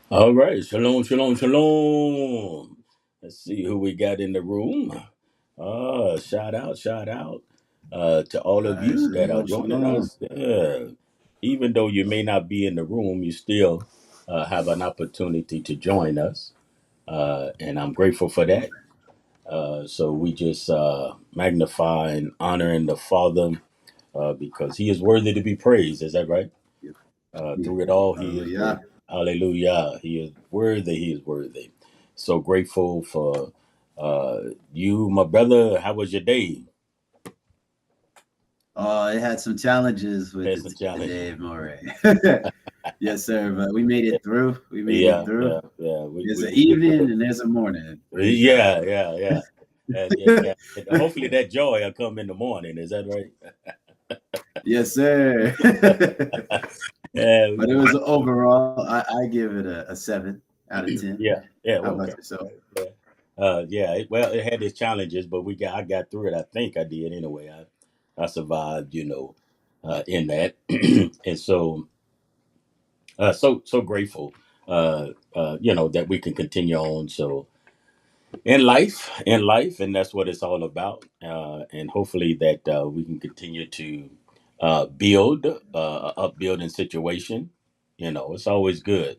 All right, shalom, shalom, shalom. Let's see who we got in the room. Shout out to all of Hi, you that are shalom, joining shalom. us. Even though you may not be in the room, you still have an opportunity to join us, and I'm grateful for that. So we just magnify and honoring the Father because He is worthy to be praised. Is that right? Yep. Through it all, he is worthy. Hallelujah. Hallelujah. He is worthy. He is worthy. So grateful for you, my brother. How was your day? It had some challenges with Had some challenge. today, More. Yes, sir. But we made it through. We made it Yeah, through. yeah, yeah. There's We an made it evening through. and there's a morning. Praise God. Yeah, yeah, yeah. Yeah, yeah. And hopefully that joy will come in the morning. Is that right? Yes, sir. Yeah, But it was overall, I give it a 7 out of 10. yeah, yeah. How Okay. about yourself? Yeah. Yeah. It had its challenges, but I got through it. I think I did anyway. I survived, in that, and so grateful, that we can continue on. So in life, and that's what it's all about. And hopefully that we can continue to build a upbuilding situation. It's always good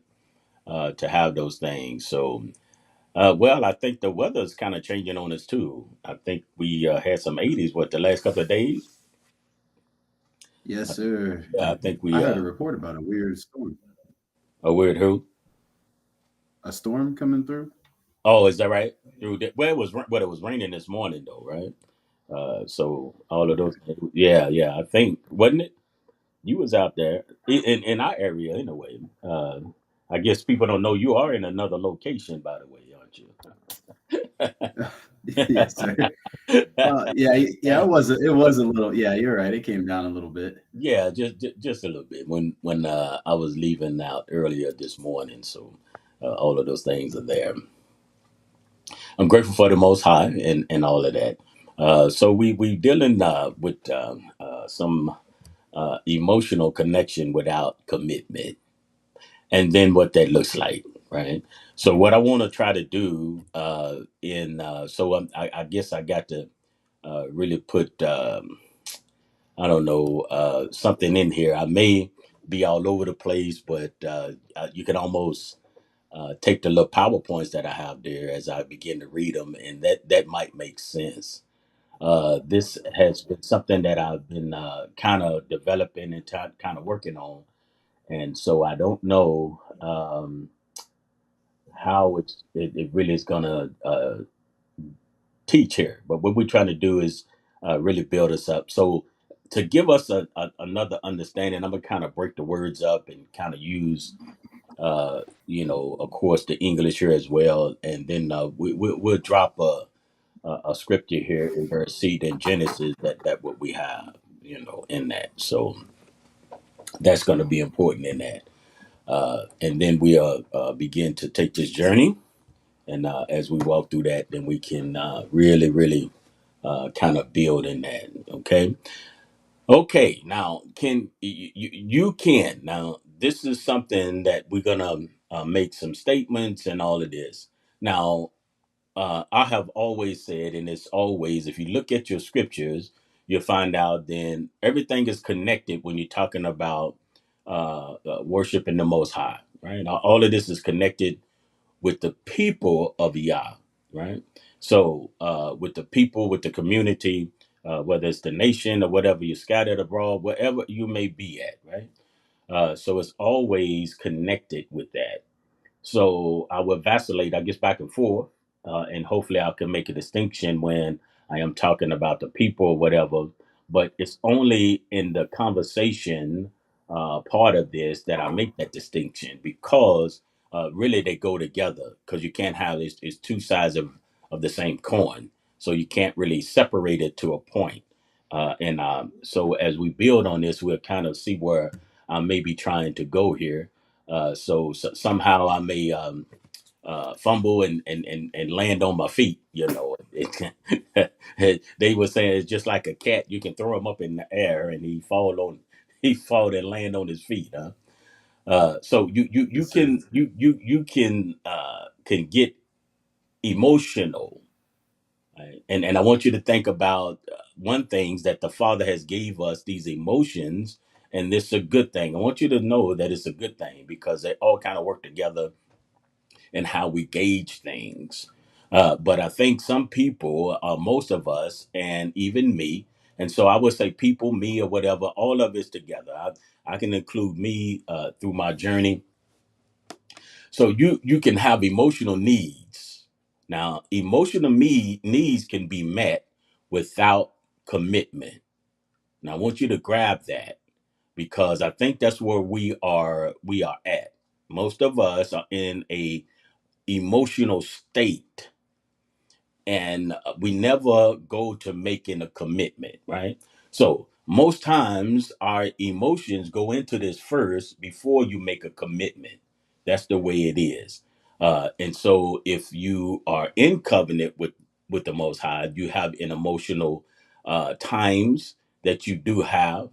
to have those things. So. Well, I think the weather's kind of changing on us too. I think we had some 80s, the last couple of days. Yes, sir. I think I we, heard a report about a weird storm. a weird who? A storm coming through? Oh, is that right? Well, it was raining this morning though, right? So all of those, yeah, yeah. I think wasn't it? You was out there in our area anyway. I guess people don't know you are in another location, by the way, aren't Yes, sir. you? Yeah. It was a little. Yeah, you're right. It came down a little bit. Yeah, just a little bit. When I was leaving out earlier this morning, so all of those things are there. I'm grateful for the Most High and all of that. So we dealing with some emotional connection without commitment, and then what that looks like, right? So what I want to try to do in so I guess I got to really put. I don't know, something in here. I may be all over the place, but you can almost take the little PowerPoints that I have there as I begin to read them, and that might make sense. This has been something that I've been kind of developing and kind of working on, and so I don't know how it really is gonna teach here. But what we're trying to do is really build us up. So to give us another understanding, I'm gonna kind of break the words up and kind of use of course, the English here as well, and then we'll drop a scripture here in verse seed in Genesis that what we have, in that. So that's going to be important in that, and then we'll begin to take this journey, and as we walk through that, then we can really, really kind of build in that. Okay. Okay. Now, can you can now? This is something that we're gonna make some statements and all of this. Now, I have always said, and it's always, if you look at your scriptures, you'll find out then everything is connected when you're talking about worshiping the Most High, right? All of this is connected with the people of Yah, right? So, with the people, with the community, whether it's the nation or whatever, you're scattered abroad, wherever you may be at, right? So it's always connected with that. So I would vacillate, I guess, back and forth, and hopefully I can make a distinction when I am talking about the people or whatever. But it's only in the conversation part of this that I make that distinction because really they go together because you can't have it's two sides of the same coin. So you can't really separate it to a point. And so as we build on this, we'll kind of see where I may be trying to go here so somehow I may fumble and land on my feet. They were saying it's just like a cat. You can throw him up in the air and he fall and land on his feet. Huh? So you Yes, sir. can you can get emotional. Right? And I want you to think about one thing that the Father has gave us these emotions, and this is a good thing. I want you to know that it's a good thing because they all kind of work together in how we gauge things. But I think some people, most of us, and even me, and so I would say people, me, or whatever, all of it's together. I can include me through my journey. So you can have emotional needs. Now, needs can be met without commitment. Now, I want you to grab that because I think that's where we are at. Most of us are in a emotional state and we never go to making a commitment, right? So most times our emotions go into this first before you make a commitment. That's the way it is. And so if you are in covenant with the Most High, you have an emotional times that you do have.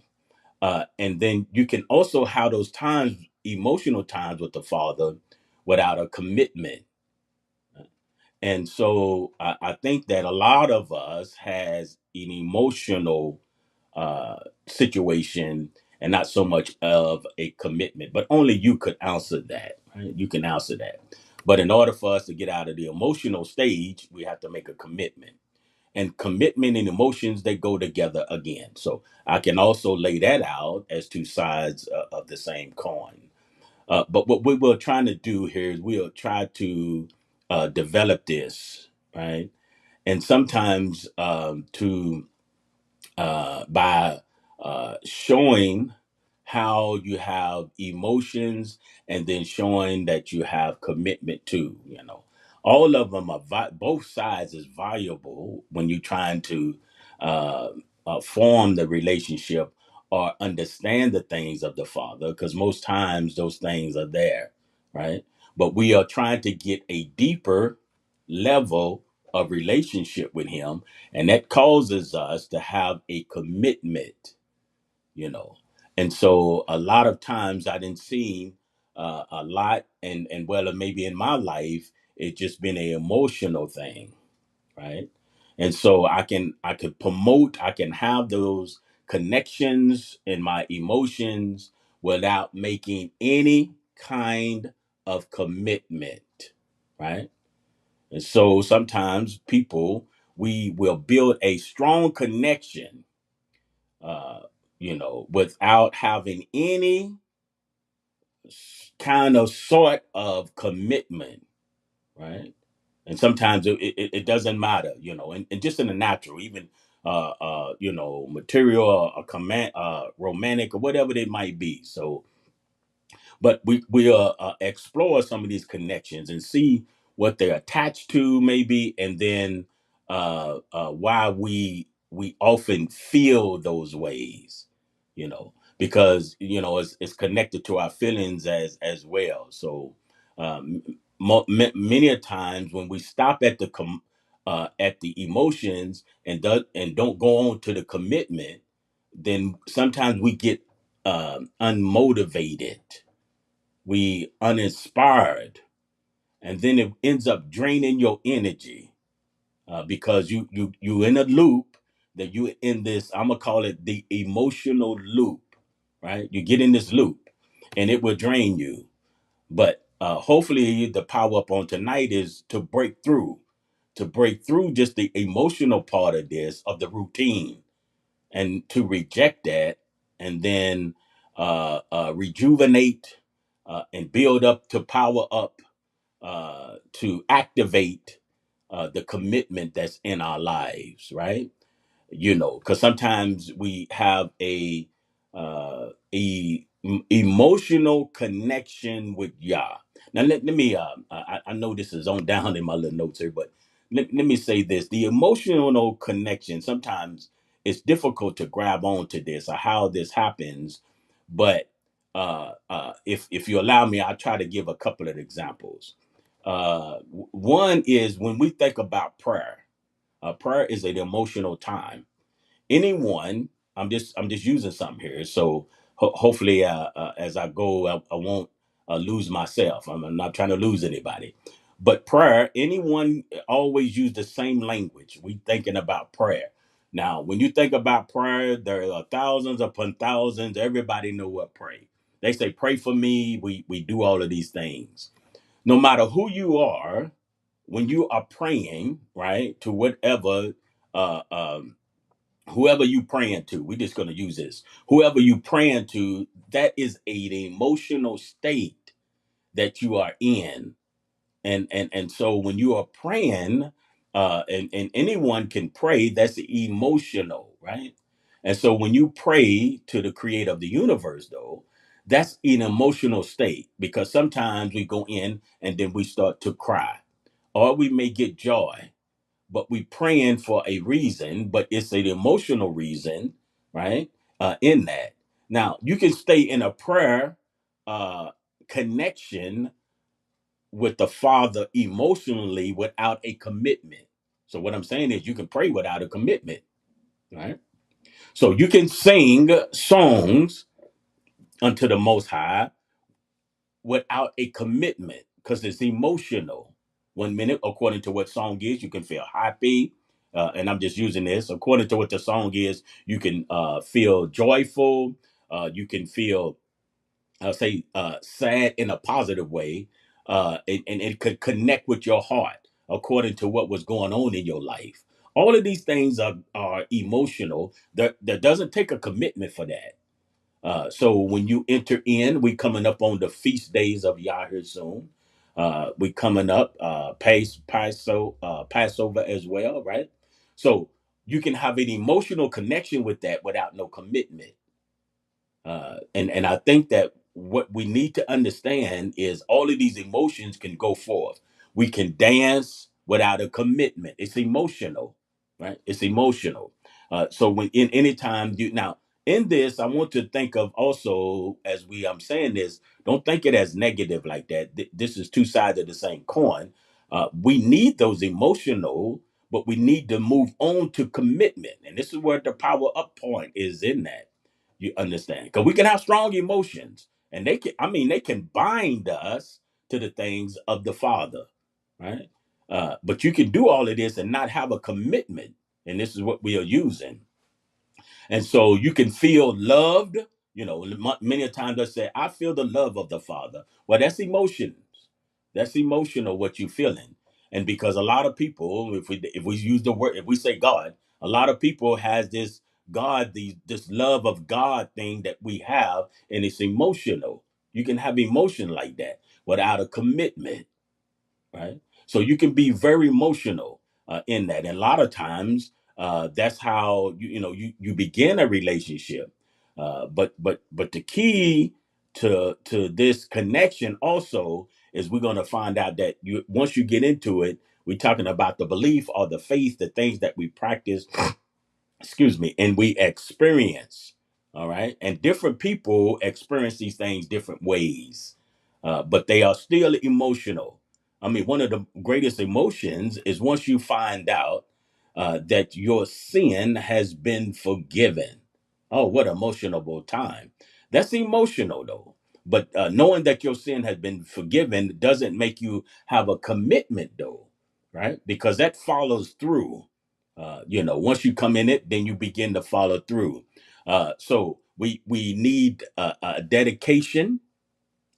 And then you can also have those times, emotional times with the Father without a commitment. And so I think that a lot of us has an emotional situation and not so much of a commitment, but only you could answer that. Right? You can answer that. But in order for us to get out of the emotional stage, we have to make a commitment. And commitment and emotions, they go together again. So I can also lay that out as two sides of the same coin. But what we were trying to do here is we'll try to develop this, right? And sometimes to by showing how you have emotions and then showing that you have commitment too. All of them are both sides is valuable when you're trying to uh, form the relationship or understand the things of the Father, because most times those things are there, right? But we are trying to get a deeper level of relationship with Him, and that causes us to have a commitment, you know. And so a lot of times I didn't see a lot, and well, maybe in my life, it's just been an emotional thing, right? And so I could promote, I can have those connections in my emotions without making any kind of commitment, right? And so sometimes people, we will build a strong connection, uh, without having any kind of sort of commitment. right? And sometimes it doesn't matter, and just in the natural, even material or command, romantic or whatever they might be. So, but we explore some of these connections and see what they're attached to, maybe, and then why we often feel those ways, because it's connected to our feelings as well. So um, many a times when we stop at the emotions and don't go on to the commitment, then sometimes we get unmotivated, we uninspired, and then it ends up draining your energy, because you in a loop, that you in this, I'm gonna call it the emotional loop, right? You get in this loop and it will drain you. But hopefully the power up on tonight is to break through just the emotional part of this, of the routine, and to reject that, and then rejuvenate, and build up, to power up, to activate the commitment that's in our lives, right? Because sometimes we have emotional connection with Yah. Now let me I know this is on down in my little notes here, but let me say this: the emotional connection, sometimes it's difficult to grab onto this or how this happens, but if you allow me, I'll try to give a couple of examples. One is when we think about prayer. Prayer is an emotional time. Anyone, I'm just using something here, so hopefully, as I go, I won't lose myself. I'm not trying to lose anybody, but prayer, anyone always use the same language. We thinking about prayer. Now when you think about prayer, there are thousands upon thousands. Everybody know what pray. They say pray for me. We do all of these things. No matter who you are, when you are praying, right, to whatever, uh, um, whoever you praying to, we're just going to use this, whoever you praying to, that is an emotional state that you are in. And so when you are praying, and anyone can pray, that's emotional, right? And so when you pray to the creator of the universe, though, that's an emotional state, because sometimes we go in and then we start to cry, or we may get joy, but we praying for a reason, but it's an emotional reason, right? In that. Now, you can stay in a prayer uh, connection with the Father emotionally without a commitment. So what I'm saying is you can pray without a commitment, right? So you can sing songs unto the Most High without a commitment, because it's emotional. 1 minute, according to what song is, you can feel happy. And I'm just using this. According to what the song is, you can feel joyful. You can feel, say, sad in a positive way. And it could connect with your heart according to what was going on in your life. All of these things are emotional. There doesn't take a commitment for that. So when you enter in, we coming up on the feast days of Yahweh soon. We coming up, Passover as well, right? So you can have an emotional connection with that without no commitment. And I think that what we need to understand is all of these emotions can go forth. We can dance without a commitment. It's emotional, right? It's emotional. So when in any time you now in this, I want to think of also, as I'm saying this, don't think it as negative like that. This is two sides of the same coin. We need those emotional, but we need to move on to commitment, and this is where the power up point is in that. You understand? Because we can have strong emotions, and they can bind us to the things of the Father, right? But you can do all of this and not have a commitment, and this is what we are using. And so you can feel loved. Many a times I say, I feel the love of the Father. Well, that's emotions. That's emotional, what you feeling. And because a lot of people, if we use the word, if we say God, a lot of people has this God, this love of God thing that we have, and it's emotional. You can have emotion like that without a commitment, right? So you can be very emotional in that. And a lot of times, that's how you begin a relationship. But the key to this connection also is we're going to find out that you once you get into it, we're talking about the belief or the faith, the things that we practice, excuse me, and we experience. All right. And different people experience these things different ways, but they are still emotional. I mean, one of the greatest emotions is once you find out that your sin has been forgiven. Oh, what emotional time. That's emotional, though. But knowing that your sin has been forgiven doesn't make you have a commitment, though, right? Because that follows through. Once you come in it, then you begin to follow through. So we need a dedication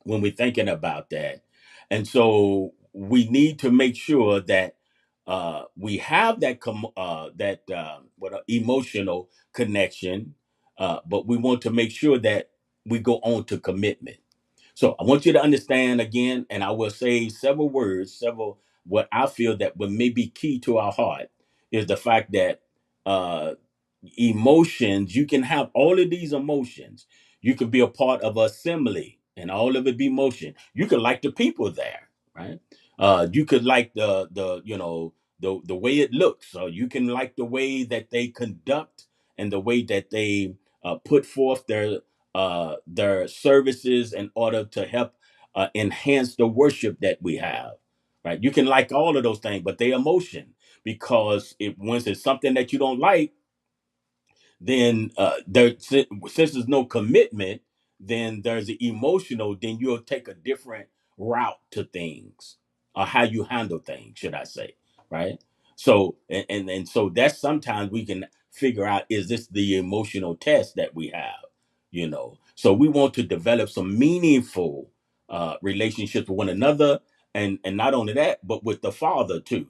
when we're thinking about that, and so we need to make sure that we have emotional connection, but we want to make sure that we go on to commitment. So I want you to understand again, and I will say several words, several what I feel that would may be key to our heart is the fact that uh, emotions, you can have all of these emotions. You could be a part of assembly and all of it be motion. You could like the people there, right? You could like the way it looks, or you can like the way that they conduct and the way that they put forth their services in order to help enhance the worship that we have, right? You can like all of those things, but they emotion because it once it's something that you don't like, then since there's no commitment, then there's the emotional, then you'll take a different route to things, or how you handle things, should I say, right? So and so that's sometimes we can figure out, is this the emotional test that we have, so we want to develop some meaningful relationships with one another, and not only that, but with the Father too,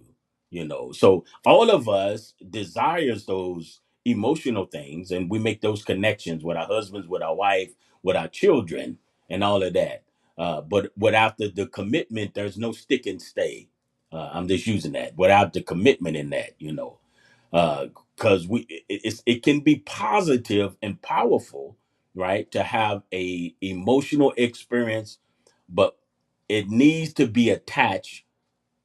so all of us desires those emotional things, and we make those connections with our husbands, with our wife, with our children, and all of that. But without the commitment, there's no stick and stay. I'm just using that. Without the commitment in that, because it can be positive and powerful, right, to have a emotional experience, but it needs to be attached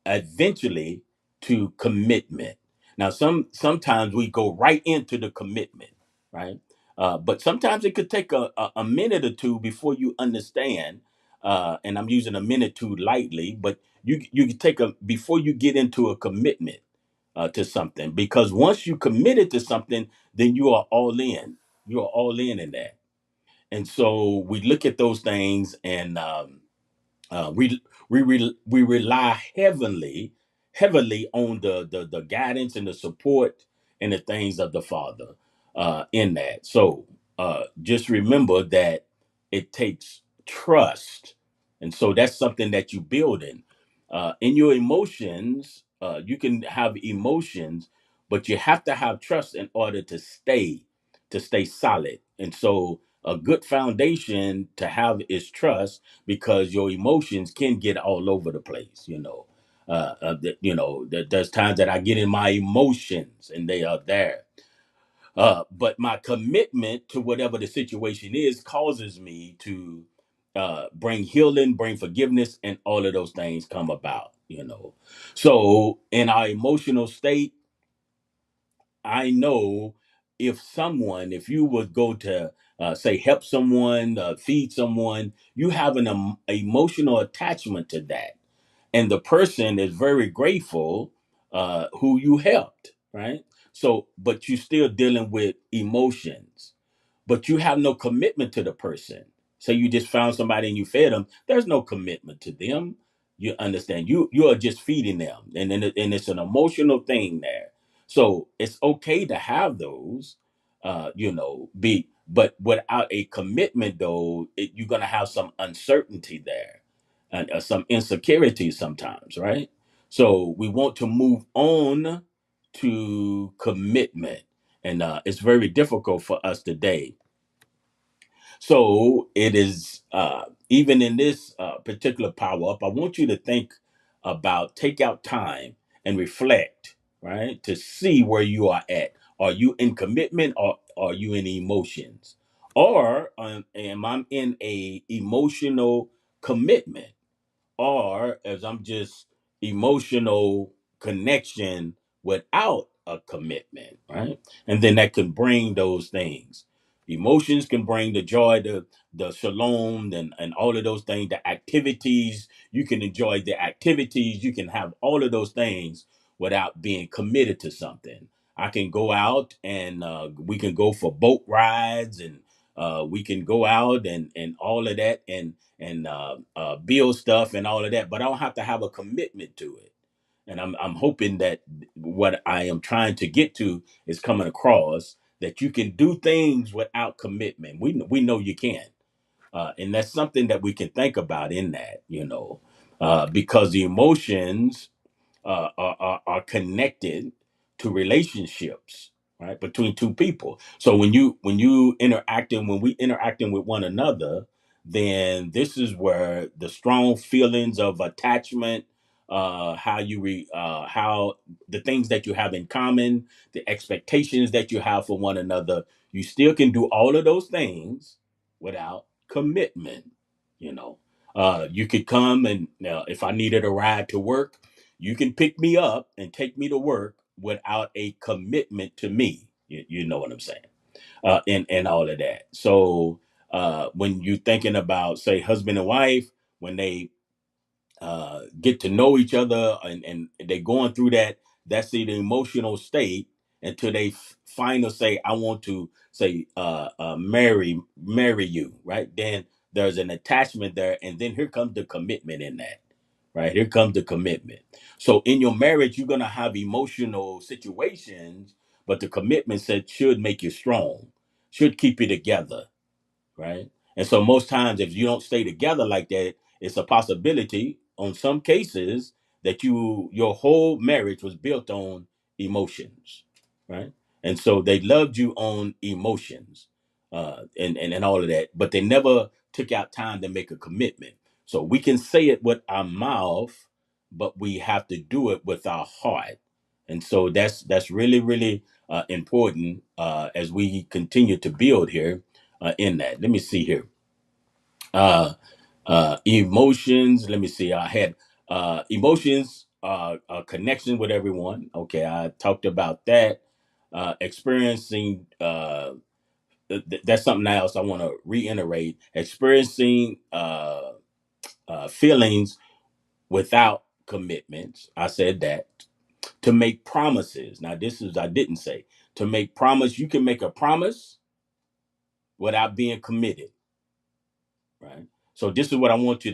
eventually to commitment. Now, sometimes we go right into the commitment, right? But sometimes it could take a minute or two before you understand. And I'm using a minute too lightly, but you can take a before you get into a commitment to something, because once you committed to something, then you are all in. You are all in that. And so we look at those things, and we rely heavily on the guidance and the support and the things of the Father in that. So just remember that it takes trust, and so that's something that you build in your emotions. You can have emotions, but you have to have trust in order to stay solid. And so a good foundation to have is trust, because your emotions can get all over the place. There's times that I get in my emotions and they are there. But my commitment to whatever the situation is causes me to bring healing, bring forgiveness, and all of those things come about. So in our emotional state, I know if you would go to say help someone, feed someone, you have an emotional attachment to that, and the person is very grateful who you helped, right? So, but you're still dealing with emotions, but you have no commitment to the person. So you just found somebody and you fed them. There's no commitment to them. You understand? You are just feeding them, and it's an emotional thing there. So it's okay to have those, be, but without a commitment, though, you're gonna have some uncertainty there, and some insecurity sometimes, right? So we want to move on to commitment, and it's very difficult for us today. So it is even in this particular power up. I want you to think. about take out time and reflect, right? To see where you are at. Are you in commitment or are you in emotions? Or am I in a emotional commitment? Or as I'm just emotional connection without a commitment, right? And then that can bring those things. Emotions can bring the joy, the shalom, and all of those things, the activities. You can enjoy the activities, you can have all of those things without being committed to something. I can go out and we can go for boat rides, and we can go out and all of that, and build stuff and all of that, but I don't have to have a commitment to it. And I'm hoping that what I am trying to get to is coming across, that you can do things without commitment. We know you can, and that's something that we can think about in that, because the emotions are connected to relationships, right, between two people. So when we interacting with one another, then this is where the strong feelings of attachment, how the things that you have in common, the expectations that you have for one another, you still can do all of those things without commitment. You know, you could come and if I needed a ride to work, you can pick me up and take me to work without a commitment to me. You know what I'm saying? And all of that. So when you're thinking about, say, husband and wife, when they get to know each other, and they going through that's the emotional state until they finally say, I want to say marry you, right? Then there's an attachment there, and then here comes the commitment in that, right? Here comes the commitment. So in your marriage, you're gonna have emotional situations, but the commitment said should make you strong, should keep you together, right? And so most times, if you don't stay together like that, it's a possibility, on some cases, that your whole marriage was built on emotions, right? And so they loved you on emotions, and all of that, but they never took out time to make a commitment. So we can say it with our mouth, but we have to do it with our heart. And so that's really, really important as we continue to build here in that. Let me see here. Emotions. Let me see. I had emotions, connection with everyone. Okay, I talked about that. Experiencing. That's something else I want to reiterate. Experiencing feelings without commitments. I said that. To make promises. Now, this is I didn't say. To make promise. You can make a promise without being committed, right? So this is what I want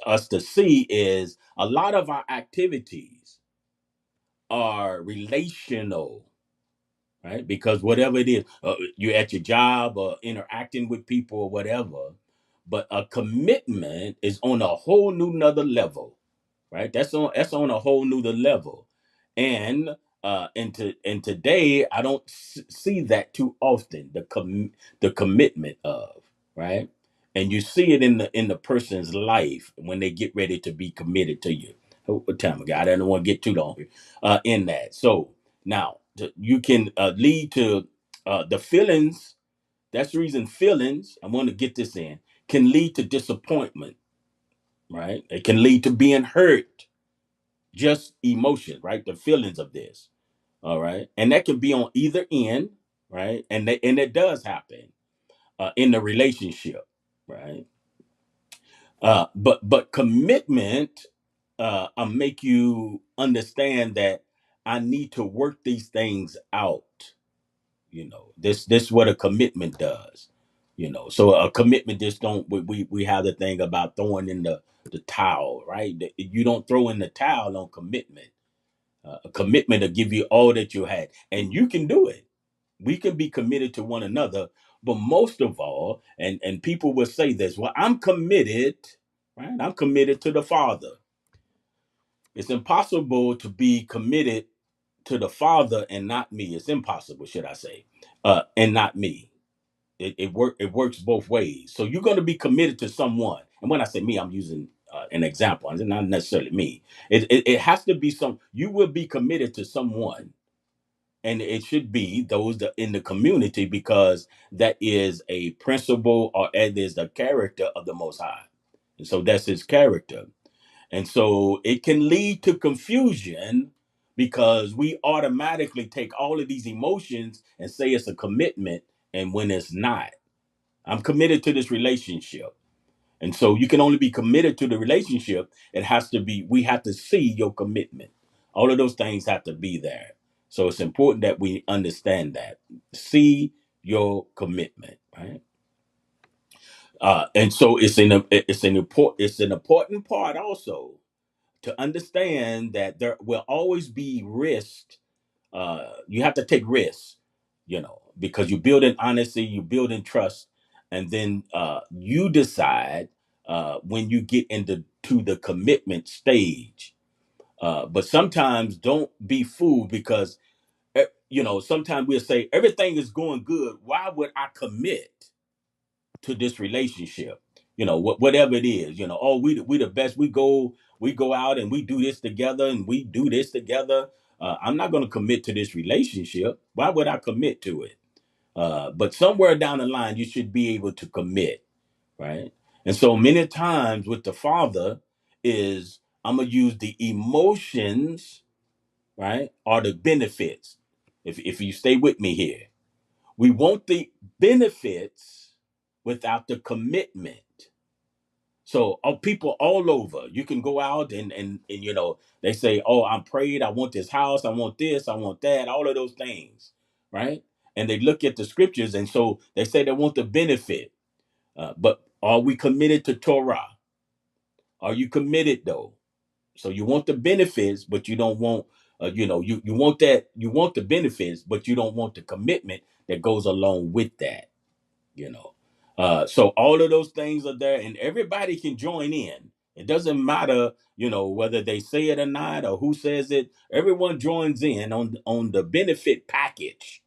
us to see is a lot of our activities are relational, right? Because whatever it is, you're at your job or interacting with people or whatever, but a commitment is on a whole new nother level, right? That's on a whole nother level, and and today I don't see that too often. The commitment of, right, and you see it in the person's life when they get ready to be committed to you. What time ago? I don't want to get too long here, in that. So now you can lead to the feelings. That's the reason feelings. I want to get this in, can lead to disappointment, right? It can lead to being hurt, just emotion, right? The feelings of this, all right, and that can be on either end, right? And it does happen in the relationship, right? But commitment make you understand that I need to work these things out. This what a commitment does. So a commitment just don't. We have the thing about throwing in the towel, right? You don't throw in the towel on commitment. A commitment to give you all that you had, and you can do it. We can be committed to one another, but most of all, and people will say this, well, I'm committed, right? I'm committed to the Father. It's impossible to be committed to the Father and not me. It's impossible, should I say, and not me. It works both ways. So you're going to be committed to someone, and when I say me, I'm using an example, and not necessarily me. It has to be some. You will be committed to someone, and it should be those in the community, because that is a principle, or it is the character of the Most High, and so that's His character. And so it can lead to confusion, because we automatically take all of these emotions and say it's a commitment, and when it's not. I'm committed to this relationship. And so you can only be committed to the relationship. It has to be, we have to see your commitment. All of those things have to be there. So it's important that we understand that. See your commitment, right? And so it's an important part also to understand that there will always be risk. You have to take risks, because you build in honesty, you build in trust, and then you decide when you get into the commitment stage. But sometimes don't be fooled, because sometimes we'll say everything is going good. Why would I commit to this relationship? Whatever it is. Oh, we the best. We go out and we do this together, and we do this together. I'm not going to commit to this relationship. Why would I commit to it? But somewhere down the line, you should be able to commit, right? And so many times with the Father is, I'm gonna use the emotions, right, or the benefits. If you stay with me here, we want the benefits without the commitment. So people all over, you can go out and they say, oh, I'm prayed, I want this house, I want this, I want that, all of those things, right? And they look at the scriptures, and so they say they want the benefit. But are we committed to Torah? Are you committed though? So you want the benefits, but you don't want, you want that, you want the benefits, but you don't want the commitment that goes along with that. you know so all of those things are there, and everybody can join in. It doesn't matter, whether they say it or not, or who says it. Everyone joins in on the benefit package.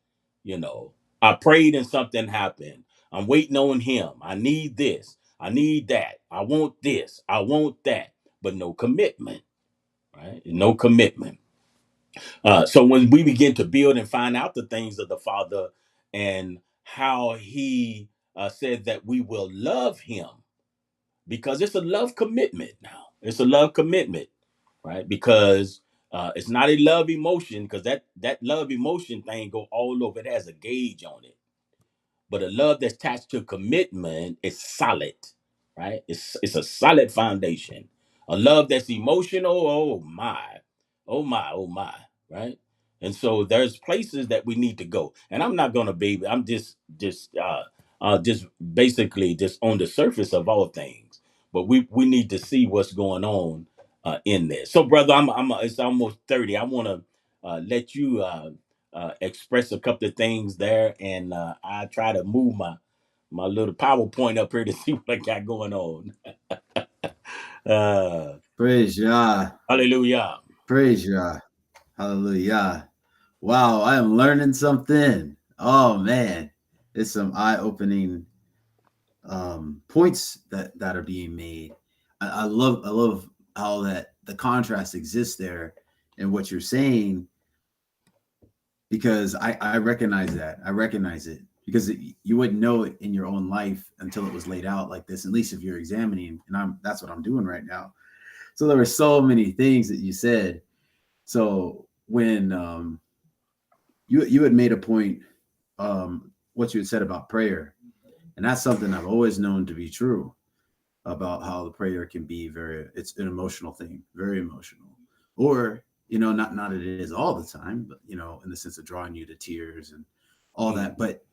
you know I prayed and something happened. I'm waiting on Him. I need this, I need that, I want this, I want that, but no commitment, right? No commitment. So when we begin to build and find out the things of the Father, and how He said that we will love Him, because it's a love commitment now. It's a love commitment, right? Because it's not a love emotion, because that love emotion thing go all over. It has a gauge on it. But a love that's attached to commitment is solid, right? It's a solid foundation. A love that's emotional, oh my, oh my, oh my, right? And so there's places that we need to go. And I'm not gonna be, I'm just basically just on the surface of all things. But we need to see what's going on in there. So brother, it's almost 30. I wanna let you express a couple of things there, and I try to move my little PowerPoint up here to see what I got going on. Uh, Praise Yah. Hallelujah. Praise Yah. Hallelujah. Wow, I am learning something. Oh man, it's some eye-opening points that are being made. I love how that the contrast exists there and what you're saying, because I recognize that. I recognize it, because you wouldn't know it in your own life until it was laid out like this, at least if you're examining. And that's what I'm doing right now. So there were so many things that you said. So when you had made a point, what you had said about prayer, and that's something I've always known to be true about how the prayer can be it's an emotional thing, very emotional, or not it is all the time, but in the sense of drawing you to tears and all Mm-hmm. that. But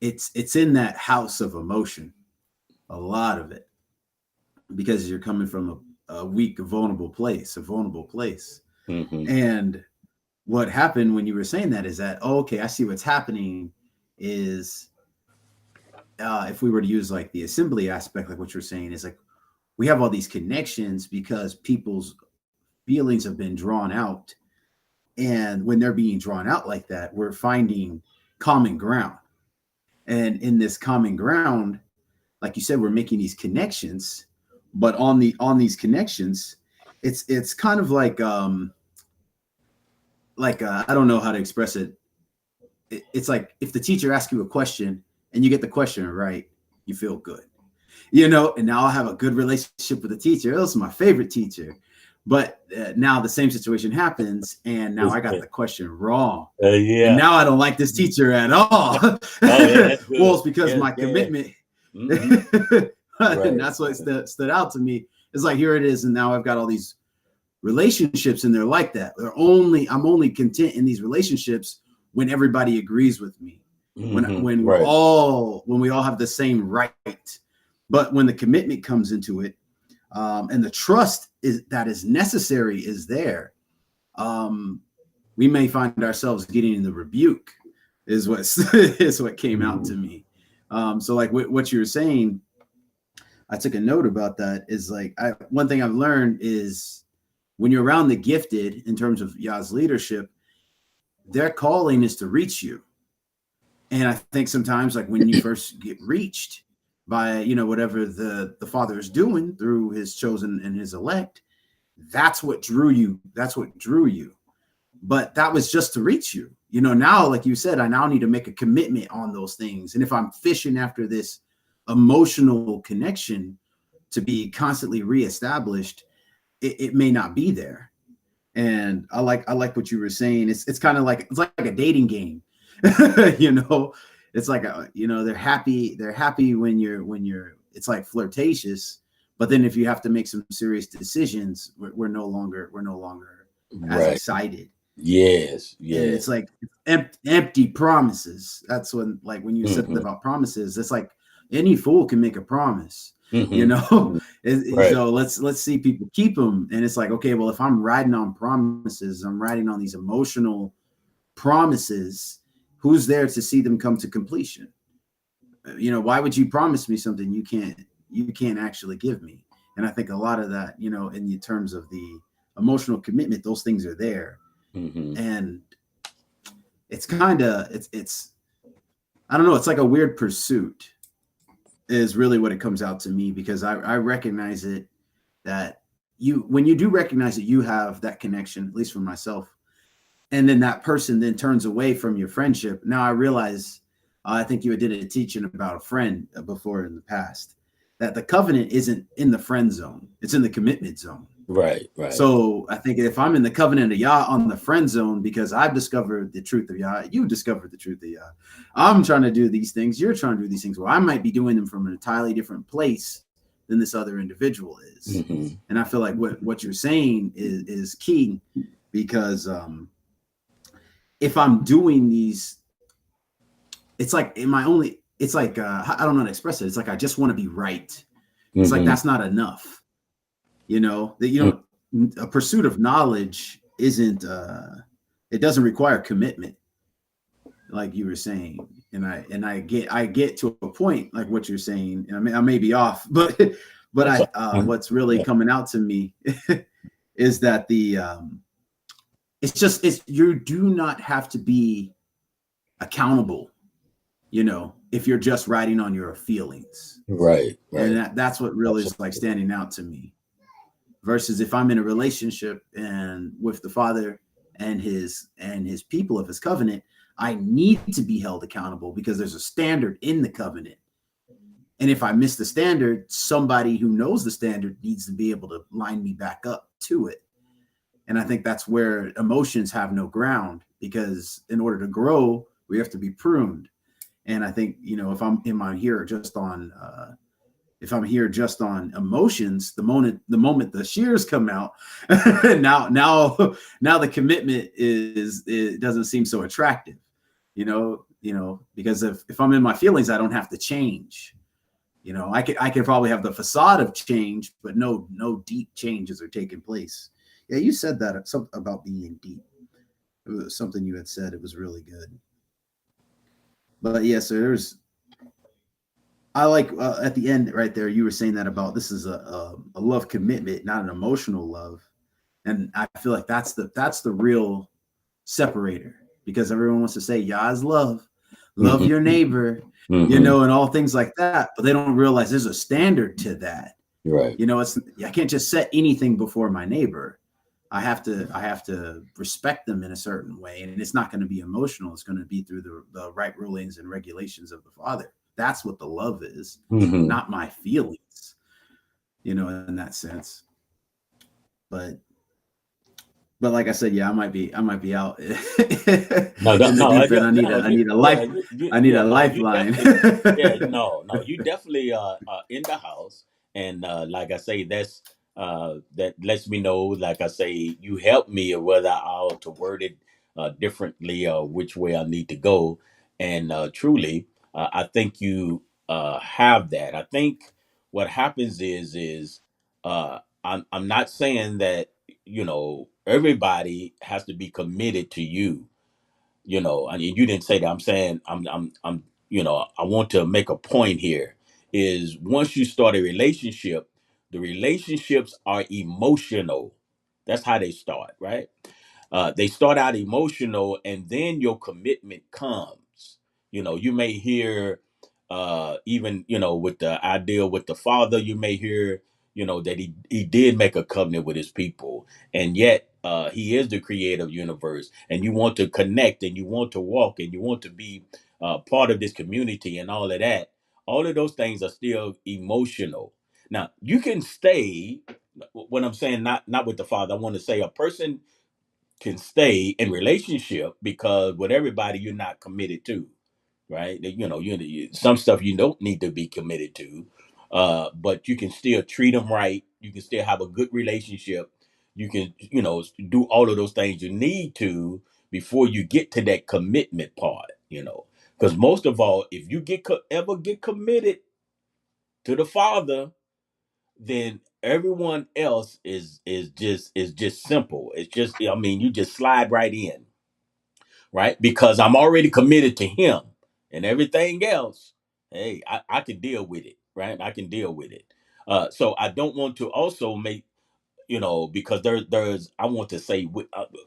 it's in that house of emotion, a lot of it, because you're coming from a weak, a vulnerable place. Mm-hmm. And what happened when you were saying that is that, oh, okay, I see what's happening is, if we were to use like the assembly aspect, like what you're saying is like, we have all these connections because people's feelings have been drawn out. And when they're being drawn out like that, we're finding common ground. And in this common ground, like you said, we're making these connections. But on these connections, it's kind of like I don't know how to express it. It's like if the teacher asks you a question and you get the question right, you feel good, and now I have a good relationship with the teacher. It was my favorite teacher. But now the same situation happens, and now I got the question wrong. And Yeah. now I don't like this teacher at all. Oh, yeah, that's Well, good. it's because Yes, my yes. commitment. Hmm. And Right. that's what stood out to me. It's like, here it is. And now I've got all these relationships, and they're like that. I'm only content in these relationships when everybody agrees with me. When Right. when we all have the same right. But when the commitment comes into it, and the trust that is necessary is there, we may find ourselves getting in the rebuke, is what is what came out to me. So like what you were saying, I took a note about that. Is like one thing I've learned is when you're around the gifted in terms of Yah's leadership, their calling is to reach you. And I think sometimes, like when you first get reached by whatever the Father is doing through His chosen and His elect, that's what drew you. That's what drew you. But that was just to reach you. Now, like you said, I now need to make a commitment on those things. And if I'm fishing after this emotional connection to be constantly reestablished, it may not be there. And I like what you were saying. It's kind of like a dating game. It's like they're happy when you're it's like flirtatious, but then if you have to make some serious decisions, we're no longer as Right. excited. Yes. And Yes. it's like empty promises. That's when you said Hmm. about promises, it's like any fool can make a promise. Hmm. Right. So let's see people keep them. And it's like, okay, well, if I'm riding on promises, I'm riding on these emotional promises, who's there to see them come to completion? Why would you promise me something you can't actually give me? And I think a lot of that, in the terms of the emotional commitment, those things are there. Hmm. And it's kind of it's I don't know, it's like a weird pursuit is really what it comes out to me, because I recognize it, that when you do recognize that you have that connection, at least for myself, and then that person then turns away from your friendship. Now I realize, I think you did a teaching about a friend before in the past, that the covenant isn't in the friend zone, it's in the commitment zone. Right. Right. So I think if I'm in the covenant of Yah on the friend zone because I've discovered the truth of Yah, you discovered the truth of Yah. I'm trying to do these things, you're trying to do these things. Well, I might be doing them from an entirely different place than this other individual is. Hmm. And I feel like what you're saying is key, because if I'm doing these, it's like it's like I don't know how to express it. It's like I just want to be right. It's like Hmm. that's not enough. That a pursuit of knowledge isn't it doesn't require commitment, like you were saying. And I get to a point like what you're saying, and I may be off, but So, what's really yeah. coming out to me is that it's you do not have to be accountable, if you're just riding on your feelings. Right. And Right. that's what really is like Absolutely. standing out to me, versus if I'm in a relationship and with the Father and his people of his covenant, I need to be held accountable because there's a standard in the covenant. And if I miss the standard, somebody who knows the standard needs to be able to line me back up to it. And I think that's where emotions have no ground, because in order to grow, we have to be pruned. And I think, if I'm here just on emotions, the moment the shears come out, now the commitment it doesn't seem so attractive, because if I'm in my feelings, I don't have to change. I could probably have the facade of change, but no deep changes are taking place. Yeah, you said that about being deep. It was something you had said. It was really good. But yeah, so I like at the end right there, you were saying that about this is a love commitment, not an emotional love. And I feel like that's the real separator, because everyone wants to say Yah's love Hmm. your neighbor, Hmm. and all things like that, but they don't realize there's a standard to that. Right. You know, it's I can't just set anything before my neighbor. I have to respect them in a certain way, and it's not going to be emotional. It's going to be through the right rulings and regulations of the Father. That's what the love is, Hmm. not my feelings. You know, in that sense. But like I said, yeah, I might be out in No, no, the no, deep end. no, I need a yeah, life. I need yeah, a no, you lifeline. definitely, yeah, no, no, you definitely in the house, and like I say, that lets me know, like I say, you help me, or whether I'll to word it differently, or which way I need to go, and truly, I think you have that. I think what happens is I'm not saying that everybody has to be committed to you. I mean, you didn't say that. I'm saying I want to make a point here. Is once you start a relationship, the relationships are emotional. That's how they start, right? They start out emotional, and then your commitment comes. You may hear, even with the idea with the father, you may hear, that he did make a covenant with his people, and yet he is the creator of universe, and you want to connect, and you want to walk, and you want to be part of this community, and all of that. All of those things are still emotional. Now you can stay. What I'm saying, not with the father. I want to say a person can stay in relationship because with everybody you're not committed to, right? Some stuff you don't need to be committed to, but you can still treat them right. You can still have a good relationship. You can do all of those things you need to before you get to that commitment part. Because most of all, if you ever get committed to the Father, then everyone else is just simple. It's just, I mean, you just slide right in, right? Because I'm already committed to him, and everything else, hey, I can deal with it, right? I can deal with it. So I don't want to also make, because there's I want to say,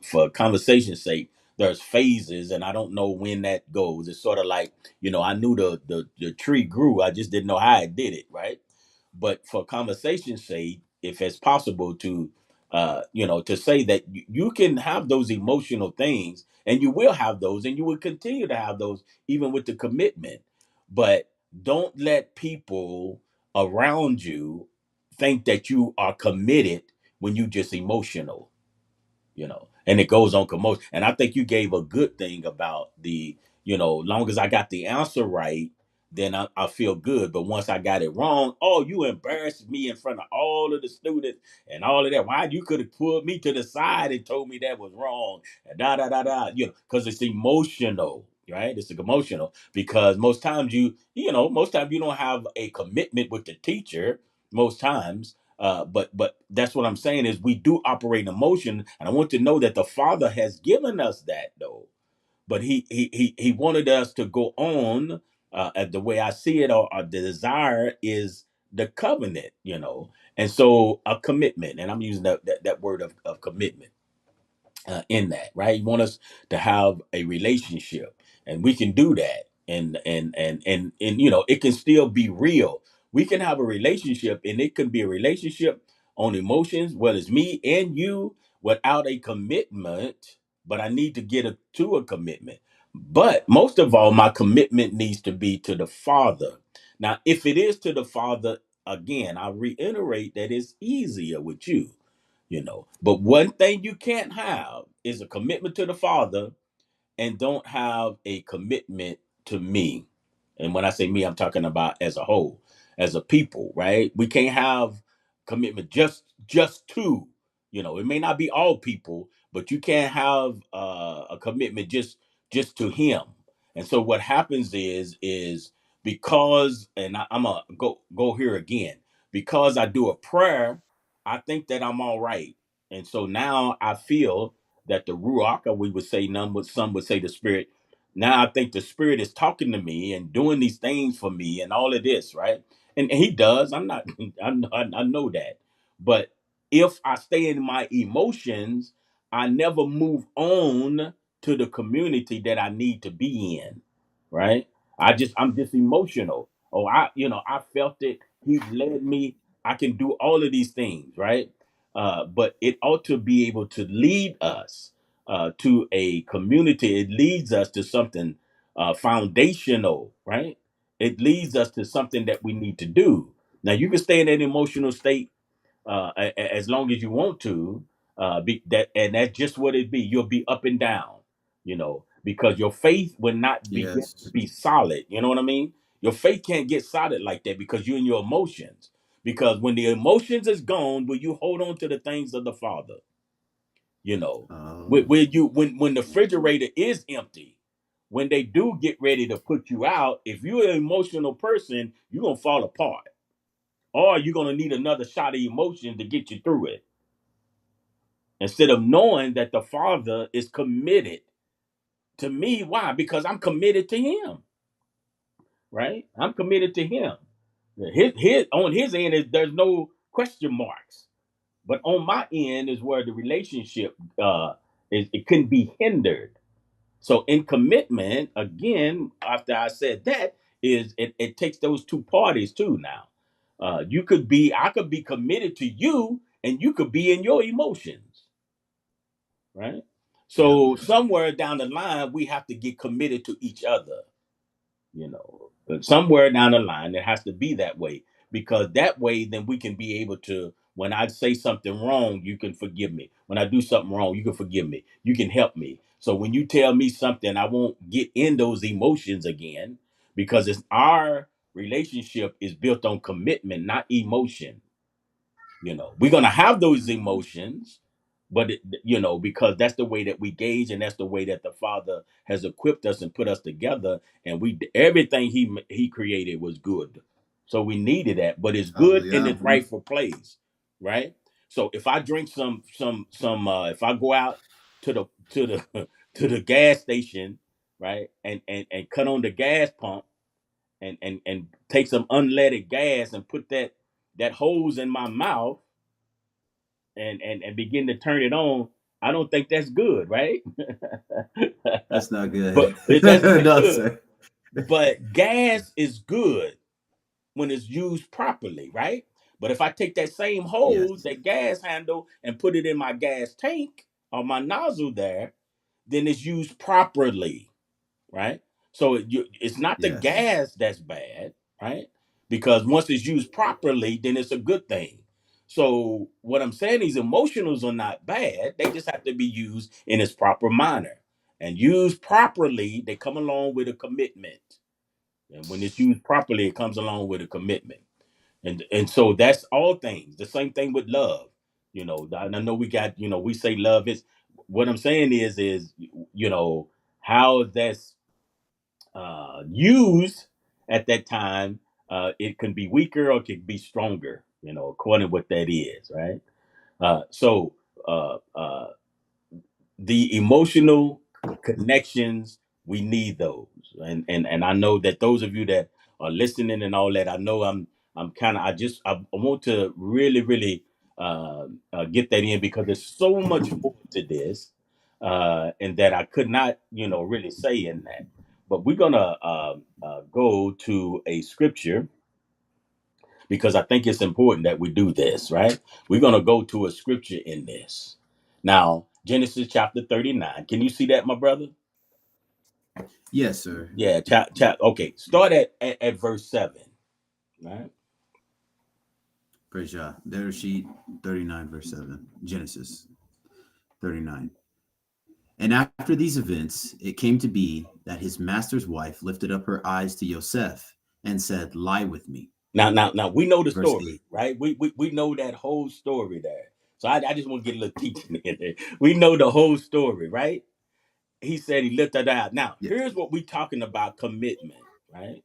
for conversation's sake, there's phases, and I don't know when that goes. It's sort of like, I knew the tree grew, I just didn't know how it did it, right? But for conversation's sake, if it's possible to to say that you can have those emotional things, and you will have those, and you will continue to have those even with the commitment. But don't let people around you think that you are committed when you just emotional, and it goes on commotion. And I think you gave a good thing about the, long as I got the answer right, then I feel good. But once I got it wrong, oh, you embarrassed me in front of all of the students and all of that. Why, you could have pulled me to the side and told me that was wrong, and da da da da, because it's emotional, right? It's emotional because most times you don't have a commitment with the teacher most times. But that's what I'm saying is we do operate in emotion, and I want to know that the Father has given us that, though. But he wanted us to go on. At the way I see it, or the desire is the covenant, and so a commitment, and I'm using that word of commitment in that, right? You want us to have a relationship, and we can do that, and it can still be real. We can have a relationship, and it can be a relationship on emotions, whether it's me and you, without a commitment. But I need to to a commitment. But most of all, my commitment needs to be to the Father. Now, if it is to the Father, again, I reiterate that it's easier with you. But one thing you can't have is a commitment to the Father and don't have a commitment to me. And when I say me, I'm talking about as a whole, as a people, right? We can't have commitment just to, it may not be all people, but you can't have a commitment just to him. And so what happens is because, and I'm gonna go here again, because I do a prayer, I think that I'm all right. And so now I feel that the ruach, or we would say none, but some would say the spirit. Now I think the spirit is talking to me and doing these things for me and all of this, right? And he does. I'm not. I know that. But if I stay in my emotions, I never move on to the community that I need to be in, right? I'm just emotional. Oh, I felt it. He led me. I can do all of these things, right? But it ought to be able to lead us to a community. It leads us to something foundational, right? It leads us to something that we need to do. Now, you can stay in an emotional state as long as you want to. And that's just what it be. You'll be up and down, because your faith will not begin to Yes. be solid. You know what I mean? Your faith can't get solid like that because you're in your emotions. Because when the emotions is gone, will you hold on to the things of the Father? You know, Oh, when the refrigerator is empty, when they do get ready to put you out, if you're an emotional person, you're gonna fall apart, or you're gonna need another shot of emotion to get you through it. Instead of knowing that the Father is committed to me. Why? Because I'm committed to Him, right? I'm committed to Him. His on His end is there's no question marks, but on my end is where the relationship is, it couldn't be hindered. So in commitment, again, after I said that, is it takes those two parties too now. I could be committed to you, and you could be in your emotions, right? yep. So somewhere down the line, we have to get committed to each other. But somewhere down the line, it has to be that way, because that way, then we can be able to. When I say something wrong, you can forgive me. When I do something wrong, you can forgive me. You can help me. So when you tell me something, I won't get in those emotions again, because it's our relationship is built on commitment, not emotion. We're gonna have those emotions, but because that's the way that we gauge, and that's the way that the Father has equipped us and put us together, and we everything he created was good. So we needed that, but it's good in Hallelujah. its rightful place, right? So if I drink some if I go out to the to the gas station, right, and cut on the gas pump, and take some unleaded gas and put that hose in my mouth, and begin to turn it on, I don't think that's good, right? That's not good. That's not No, good. sir. But gas is good when it's used properly, right? But if I take that same hose, Yes. that gas handle, and put it in my gas tank or my nozzle there, then it's used properly, right? So it's not the Yes. gas that's bad, right? Because once it's used properly, then it's a good thing. So what I'm saying, these emotionals are not bad. They just have to be used in its proper manner. And used properly, they come along with a commitment. And when it's used properly, it comes along with a commitment. And so that's all things. The same thing with love. I know we say love is, what I'm saying is, how that's used at that time, it can be weaker or it can be stronger, according to what that is, right? So the emotional connections, we need those, and I know that those of you that are listening and all that, I know I'm kind of I want to really really get that in, because there's so much more to this, and that I could not really say in that. But we're gonna go to a scripture, because I think it's important that we do this, right? We're gonna go to a scripture in this. Now, Genesis chapter 39. Can you see that, my brother? Yes, sir. Yeah, okay. Start at verse 7. Right? Praise God. There's sheet 39, verse 7. Genesis 39. And after these events, it came to be that his master's wife lifted up her eyes to Yosef and said, lie with me. Now we know the Verse story, 8. right? We know that whole story there. So I just want to get a little teaching in there. We know the whole story, right? He said he lifted out. Now, Yes. here's what we're talking about: commitment, right?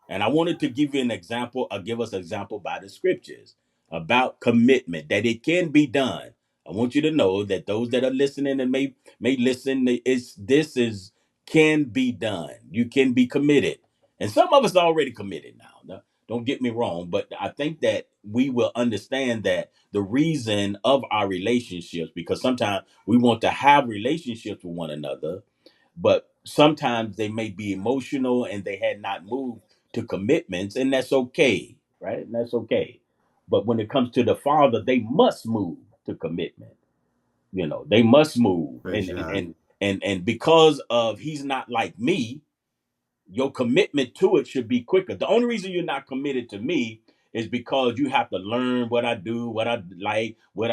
And I wanted to give you an example, or give us an example by the scriptures about commitment, that it can be done. I want you to know that those that are listening and may listen, this is can be done. You can be committed, and some of us are already committed now. Don't get me wrong, but I think that we will understand that the reason of our relationships, because sometimes we want to have relationships with one another, but sometimes they may be emotional and they had not moved to commitments, and that's okay, right? And that's okay. But when it comes to the father, they must move to commitment. They must move, Praise God. and because of he's not like me, your commitment to it should be quicker. The only reason you're not committed to me is because you have to learn what I do, what I like, what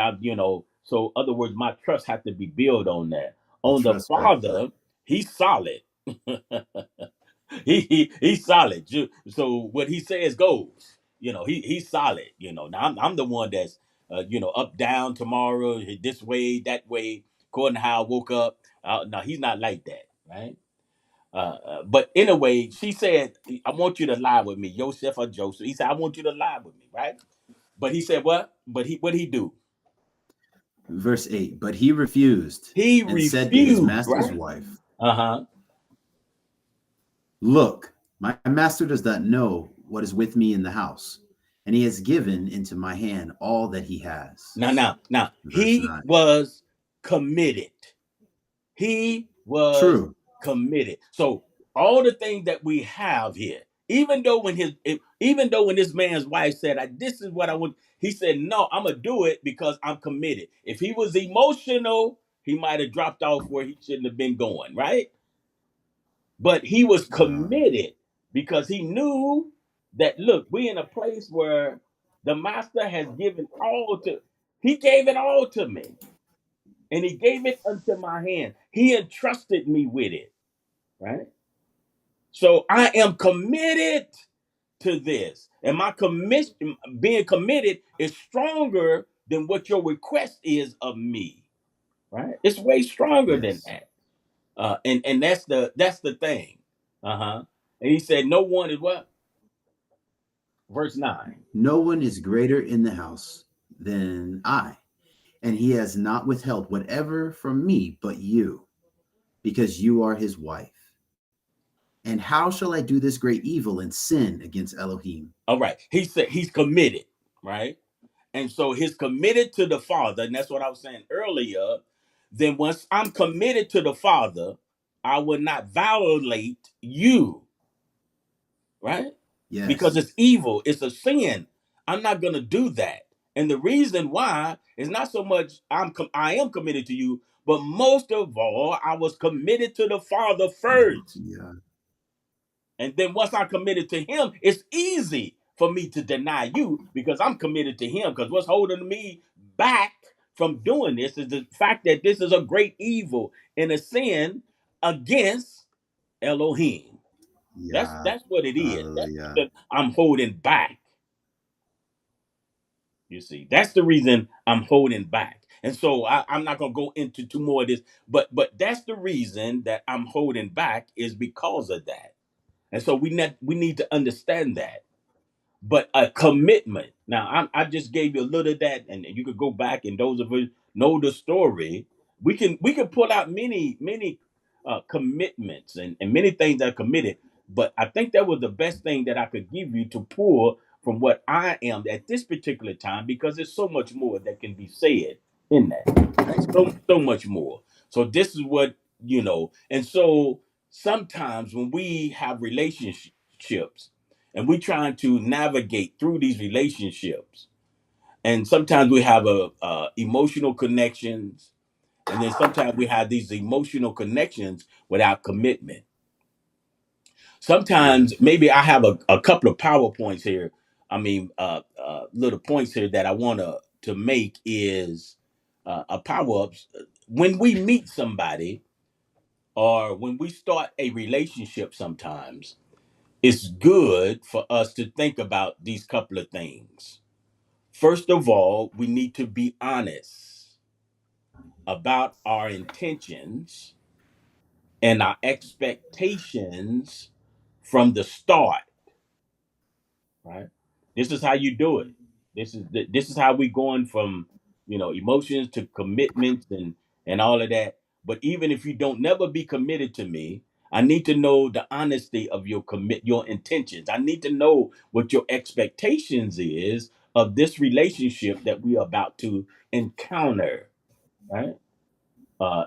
So, other words, my trust has to be built on that. The On the trust factor. father, he's solid. He's solid. So what he says goes. He's solid. Now I'm the one that's up down tomorrow, this way, that way, according to how I woke up. No, he's not like that, right? But anyway, she said, "I want you to lie with me, Joseph or Joseph." He said, "I want you to lie with me," right? But he said, "What?" But what he do? Verse 8. But he refused He and said to his refused, master's right? wife, Uh huh. Look, my master does not know what is with me in the house, and he has given into my hand all that he has. Now, Verse he 9. was committed. He was True. committed. So all the things that we have here, even though when this man's wife said, "This is what I want," he said, "No, I'm gonna do it because I'm committed." If he was emotional, he might have dropped off where he shouldn't have been going, right? But he was Uh, committed because he knew that, look, we're in a place where the master has given all to. He gave it all to me, and he gave it unto my hand. He entrusted me with it, right? So I am committed to this. And my commission, being committed, is stronger than what your request is of me, right? It's way stronger than yes. that. And that's the thing. Uh-huh. And he said, no one is what? Verse 9. No one is greater in the house than I, and he has not withheld whatever from me but you, because you are his wife. And how shall I do this great evil and sin against Elohim? All right. He said he's committed, right? And so he's committed to the Father, and that's what I was saying earlier. Then once I'm committed to the Father, I will not violate you, right? Because Yes. it's evil, it's a sin. I'm not gonna do that. And the reason why is not so much I am committed to you, but most of all, I was committed to the Father first. Yeah. And then once I'm committed to him, it's easy for me to deny you because I'm committed to him. Because what's holding me back from doing this is the fact that this is a great evil and a sin against Elohim. That's Yeah. that's what it is. That's Hallelujah. what I'm holding back. You see, that's the reason I'm holding back. And so I'm not gonna go into two more of this, but that's the reason that I'm holding back is because of that. And so we need to understand that. But a commitment. Now, I just gave you a little of that, and you could go back, and those of us know the story. We can pull out many commitments and many things that are committed. But I think that was the best thing that I could give you to pull from what I am at this particular time, because there's so much more that can be said in that. Right? So much more. So this is what and so sometimes when we have relationships and we trying to navigate through these relationships, and sometimes we have emotional connections, and then sometimes we have these emotional connections without commitment. Sometimes Yes. maybe I have a couple of powerpoints here. I mean, little points here that I want to make is a power ups when we meet somebody or when we start a relationship. Sometimes it's good for us to think about these couple of things. First of all, we need to be honest about our intentions and our expectations from the start, right? This is how you do it. This is how we going from emotions to commitments and all of that. But even if you don't never be committed to me, I need to know the honesty of your intentions. I need to know what your expectations is of this relationship that we are about to encounter, right?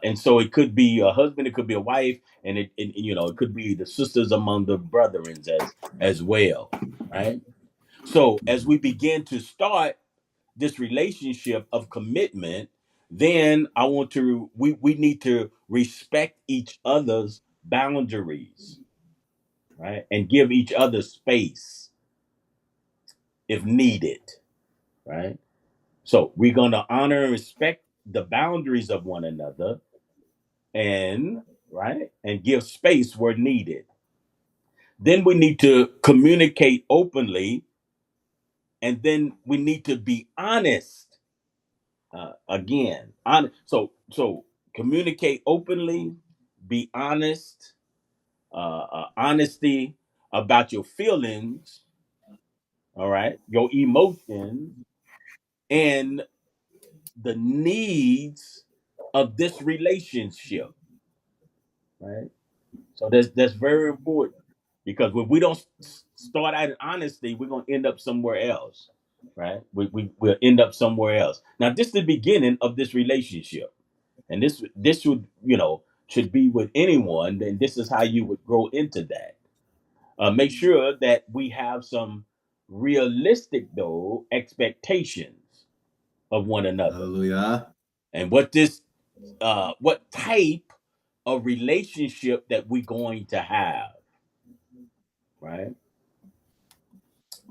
And so it could be a husband, it could be a wife, and it could be the sisters among the brethrens as well, right? So as we begin to start, this relationship of commitment, then I want to we need to respect each other's boundaries, right? And give each other space if needed, right? So we're going to honor and respect the boundaries of one another, and right, and give space where needed. Then we need to communicate openly, and then we need to be honest. Again, so communicate openly, be honest, honesty about your feelings, all right, your emotions, and the needs of this relationship, right? So that's very important, because if we don't start out in honesty, we're gonna end up somewhere else, right? We'll end up somewhere else. Now, this is the beginning of this relationship, and this would should be with anyone. Then this is how you would grow into that. Make sure that we have some realistic though expectations of one another, Hallelujah. and what type of relationship that we're going to have, right?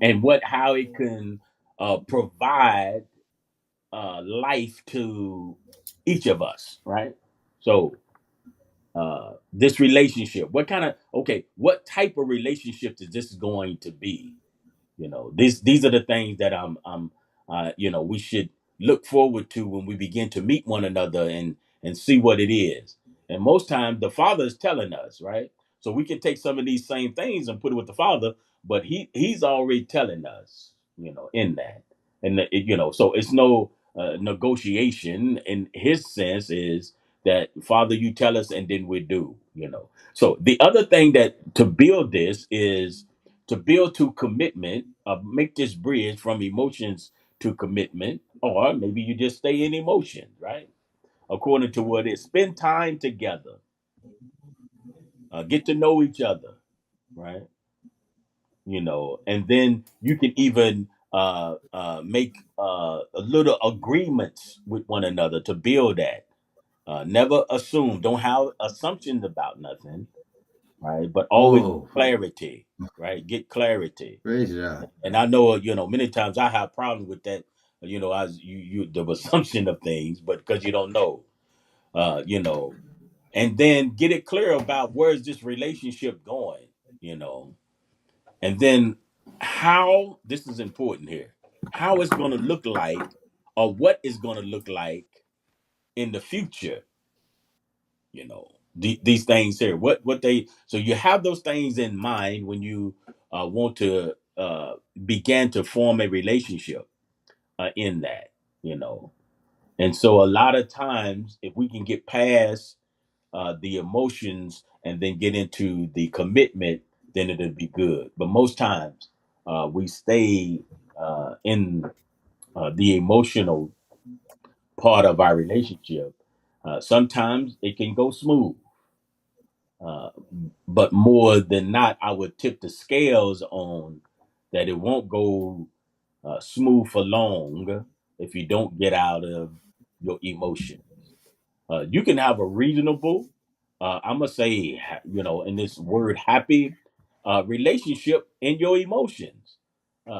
And what how it can provide life to each of us, right? So this relationship, what type of relationship is this going to be? These are the things that we should look forward to when we begin to meet one another and see what it is. And most times the Father is telling us, right? So we can take some of these same things and put it with the Father, but he's already telling us, in that. And so it's no negotiation. In his sense is that, Father, you tell us and then we do. So the other thing that to build this is to build to commitment, make this bridge from emotions to commitment, or maybe you just stay in emotion, right? According to what is, spend time together, get to know each other, right? And then you can even make a little agreements with one another to build that. Never assume, don't have assumptions about nothing, right? But always Oh, clarity, right? Get clarity. praise God. And I know, many times I have problems with that, as you the assumption of things, but because you don't know, uh, you know, and then get it clear about where is this relationship going, you know, and then how this is important here, how it's going to look like, or what is going to look like in the future, these things here, what they, so you have those things in mind when you want to begin to form a relationship in that, you know. And so a lot of times, if we can get past the emotions and then get into the commitment, then it'll be good. But most times, we stay in the emotional part of our relationship. Sometimes it can go smooth, uh, but more than not, I would tip the scales on that it won't go smooth for long if you don't get out of your emotion. You can have a reasonable, I'm gonna say, in this word, happy relationship in your emotions,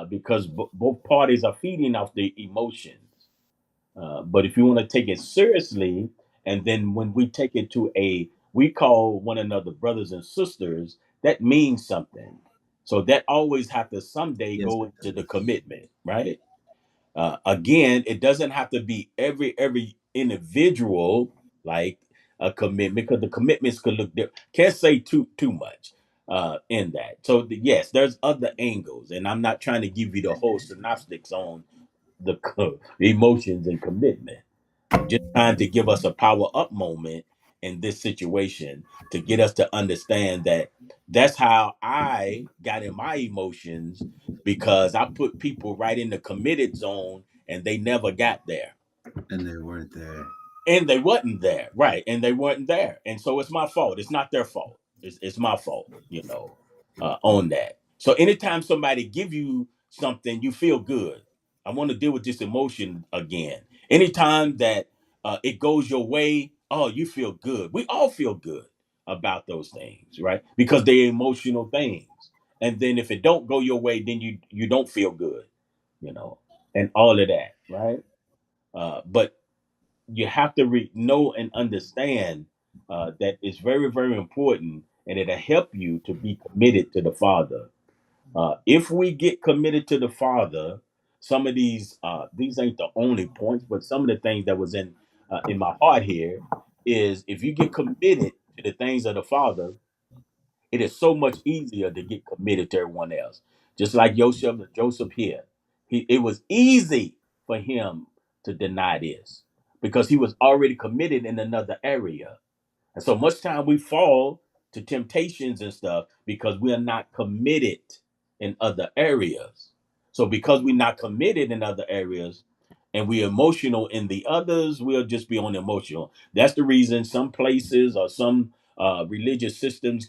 because both parties are feeding off the emotions. But if you want to take it seriously, and then when we take it to we call one another brothers and sisters, that means something. So that always have to someday Yes, go it into the does. commitment, right? Again, it doesn't have to be every individual like a commitment, because the commitments could look different. Can't say too much in that. So yes, there's other angles, and I'm not trying to give you the whole synoptics on the emotions and commitment. I'm just trying to give us a power up moment in this situation to get us to understand that that's how I got in my emotions, because I put people right in the committed zone and they never got there. And they weren't there. And they wasn't there. Right. And they weren't there. And so it's my fault. It's not their fault. It's my fault, on that. So anytime somebody give you something, you feel good. I want to deal with this emotion again. Anytime that it goes your way, oh, you feel good. We all feel good about those things, right? Because they're emotional things. And then if it don't go your way, then you don't feel good, you know, and all of that, right? But you have to know and understand that it's very, very important, and it'll help you to be committed to the Father. If we get committed to the Father, some of these ain't the only points, but some of the things that was in my heart here is if you get committed to the things of the Father, it is so much easier to get committed to everyone else. Just like Joseph here, it was easy for him to deny this because he was already committed in another area. And so much time we fall to temptations and stuff because we are not committed in other areas. So because we're not committed in other areas and we're emotional in the others, we'll just be on emotional. That's the reason some places or some religious systems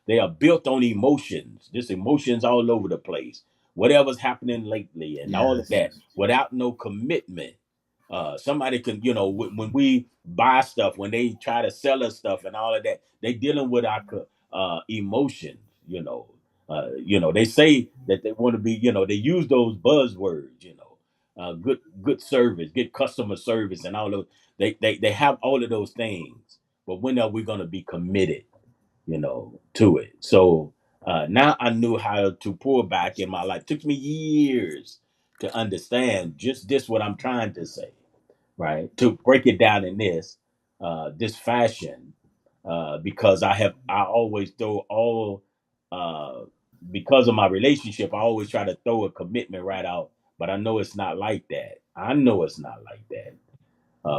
they are built on emotions. Just emotions all over the place. Whatever's happening lately and all of Yes. that without no commitment. Somebody can, when we buy stuff, when they try to sell us stuff and all of that, they dealing with our emotions. They say that they want to be, they use those buzzwords. Good service, good customer service, and all those. They have all of those things, but when are we going to be committed, to it? So now I knew how to pull back in my life. It took me years to understand just this what I'm trying to say, right? To break it down in this fashion, because I always throw all uh, because of my relationship, I always try to throw a commitment right out, but I know it's not like that. I know it's not like that.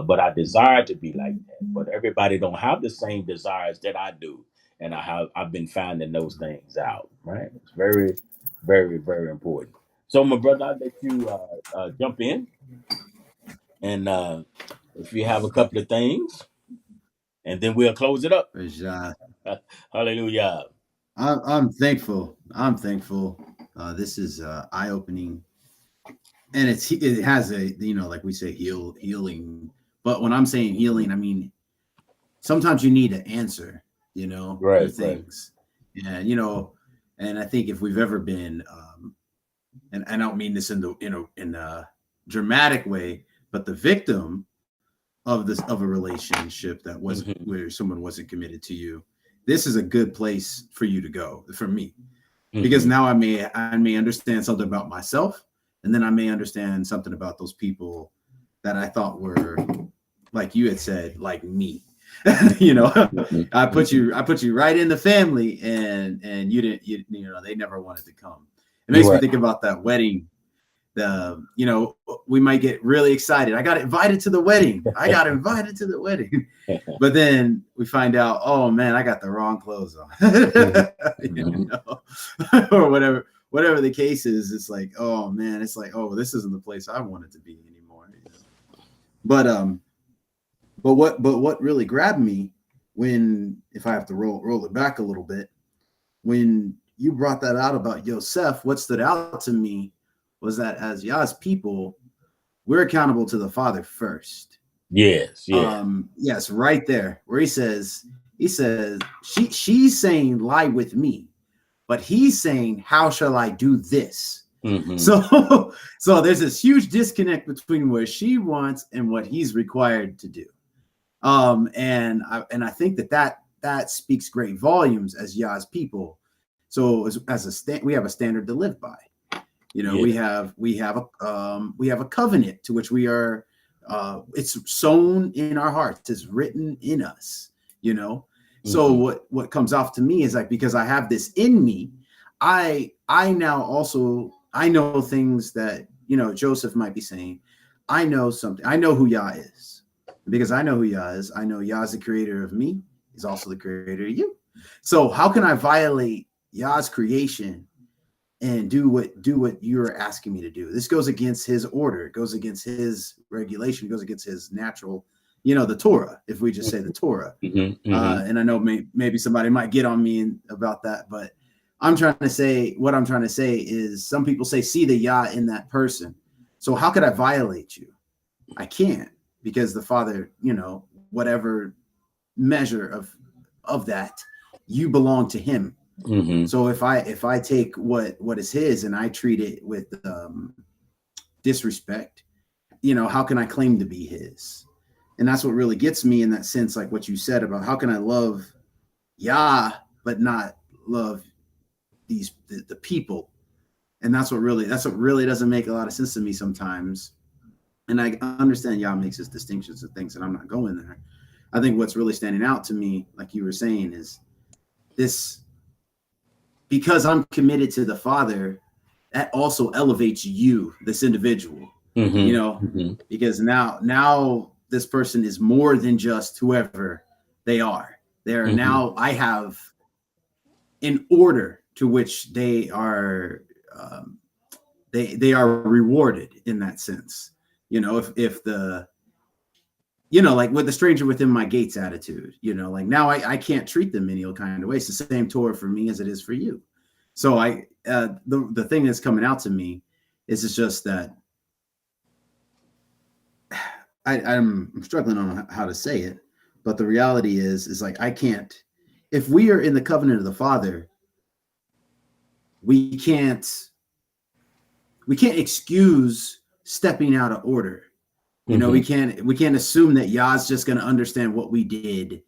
But I desire to be like that. But everybody don't have the same desires that I do, and I've been finding those things out. Right? It's very, very, very important. So, my brother, I'll let you jump in, and if you have a couple of things, and then we'll close it up. Rajah, Hallelujah. I'm thankful. I'm thankful. This is eye opening, and it has a, like we say, healing. But when I'm saying healing, I mean sometimes you need an answer, for Right, right. things, and and I think if we've ever been, and I don't mean this in a dramatic way, but the victim of a relationship that wasn't, Hmm. where someone wasn't committed to you, this is a good place for you to go, for me, because Hmm. now I may understand something about myself, and then I may understand something about those people that I thought were, like you had said, like me. you know Hmm. I put you right in the family, and you didn't, they never wanted to come. It You're makes me right. think about that wedding. We might get really excited. I got invited to the wedding. I got invited to the wedding. But then we find out, oh man, I got the wrong clothes on. Hmm. Or whatever the case is. It's like, oh man, it's like, oh, this isn't the place I wanted to be anymore. But what really grabbed me, when, if I have to roll it back a little bit, when you brought that out about Yosef, what stood out to me was that as Yah's people, we're accountable to the Father first. Yes, yes. Yes, right there where he says she's saying, lie with me, but he's saying, how shall I do this? Hmm. So there's this huge disconnect between what she wants and what he's required to do. And I think that speaks great volumes as Yah's people. So we have a standard to live by. We Yeah. have a covenant to which we are. It's sown in our hearts. It's written in us. You know. So Hmm. what comes off to me is like, because I have this in me, I now also, I know things that Joseph might be saying. I know something. I know who Yah is. Because I know who Yah is, I know Yah is the creator of me. He's also the creator of you. So how can I violate Yah's creation and do what you're asking me to do? This goes against his order. It goes against his regulation. It goes against his natural, the Torah, if we just say the Torah. Hmm. Hmm. And I know maybe somebody might get on me about that, but what I'm trying to say is, some people say, see the Yah in that person. So how could I violate you? I can't, because the Father, whatever measure of that, you belong to him. Mm-hmm. So if I take what is his and I treat it with disrespect, how can I claim to be his? And that's what really gets me in that sense, like what you said about how can I love Yah but not love the people. And that's what really doesn't make a lot of sense to me sometimes. And I understand Yah makes his distinctions and things, and I'm not going there. I think what's really standing out to me, like you were saying, is this: because I'm committed to the Father, that also elevates you, this individual, Mm-hmm. Mm-hmm. because now this person is more than just whoever they are. They are Mm-hmm. now, I have an order to which they are, they are rewarded in that sense. If the, like with the stranger within my gates attitude, like now I can't treat them any kind of way. It's the same Torah for me as it is for you. So the thing that's coming out to me is it's just that I'm struggling on how to say it, but the reality is like I can't. If we are in the covenant of the Father, we can't excuse stepping out of order. Mm-hmm. We can't assume that Yah's just going to understand what we did,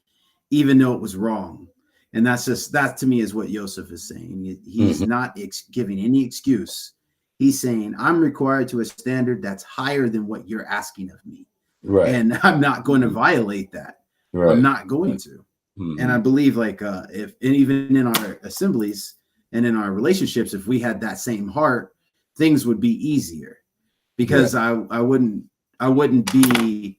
even though it was wrong. And that to me is what Joseph is saying. He's Mm-hmm. not giving any excuse. He's saying, I'm required to a standard that's higher than what you're asking of me. Right. And I'm not going to Mm-hmm. violate that. I'm Right. not going Right. to. And Mm-hmm. I believe like if, and even in our assemblies and in our relationships, if we had that same heart, things would be easier, because Right. I wouldn't be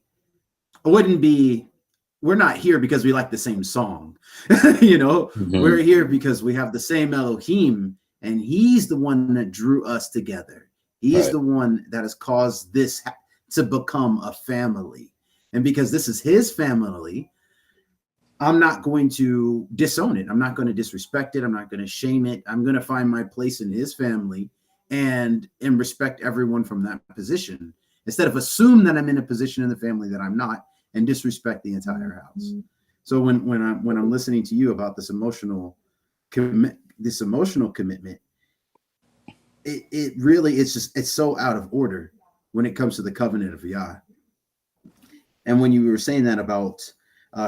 we're not here because we like the same song. Mm-hmm. We're here because we have the same Elohim, and he's the one that drew us together. He's Right. the one that has caused this to become a family. And because this is his family, I'm not going to disown it. I'm not going to disrespect it. I'm not going to shame it. I'm going to find my place in his family and respect everyone from that position, instead of assume that I'm in a position in the family that I'm not and disrespect the entire house. So when I'm listening to you about this emotional commitment, it really, it's so out of order when it comes to the covenant of Yah. And when you were saying that about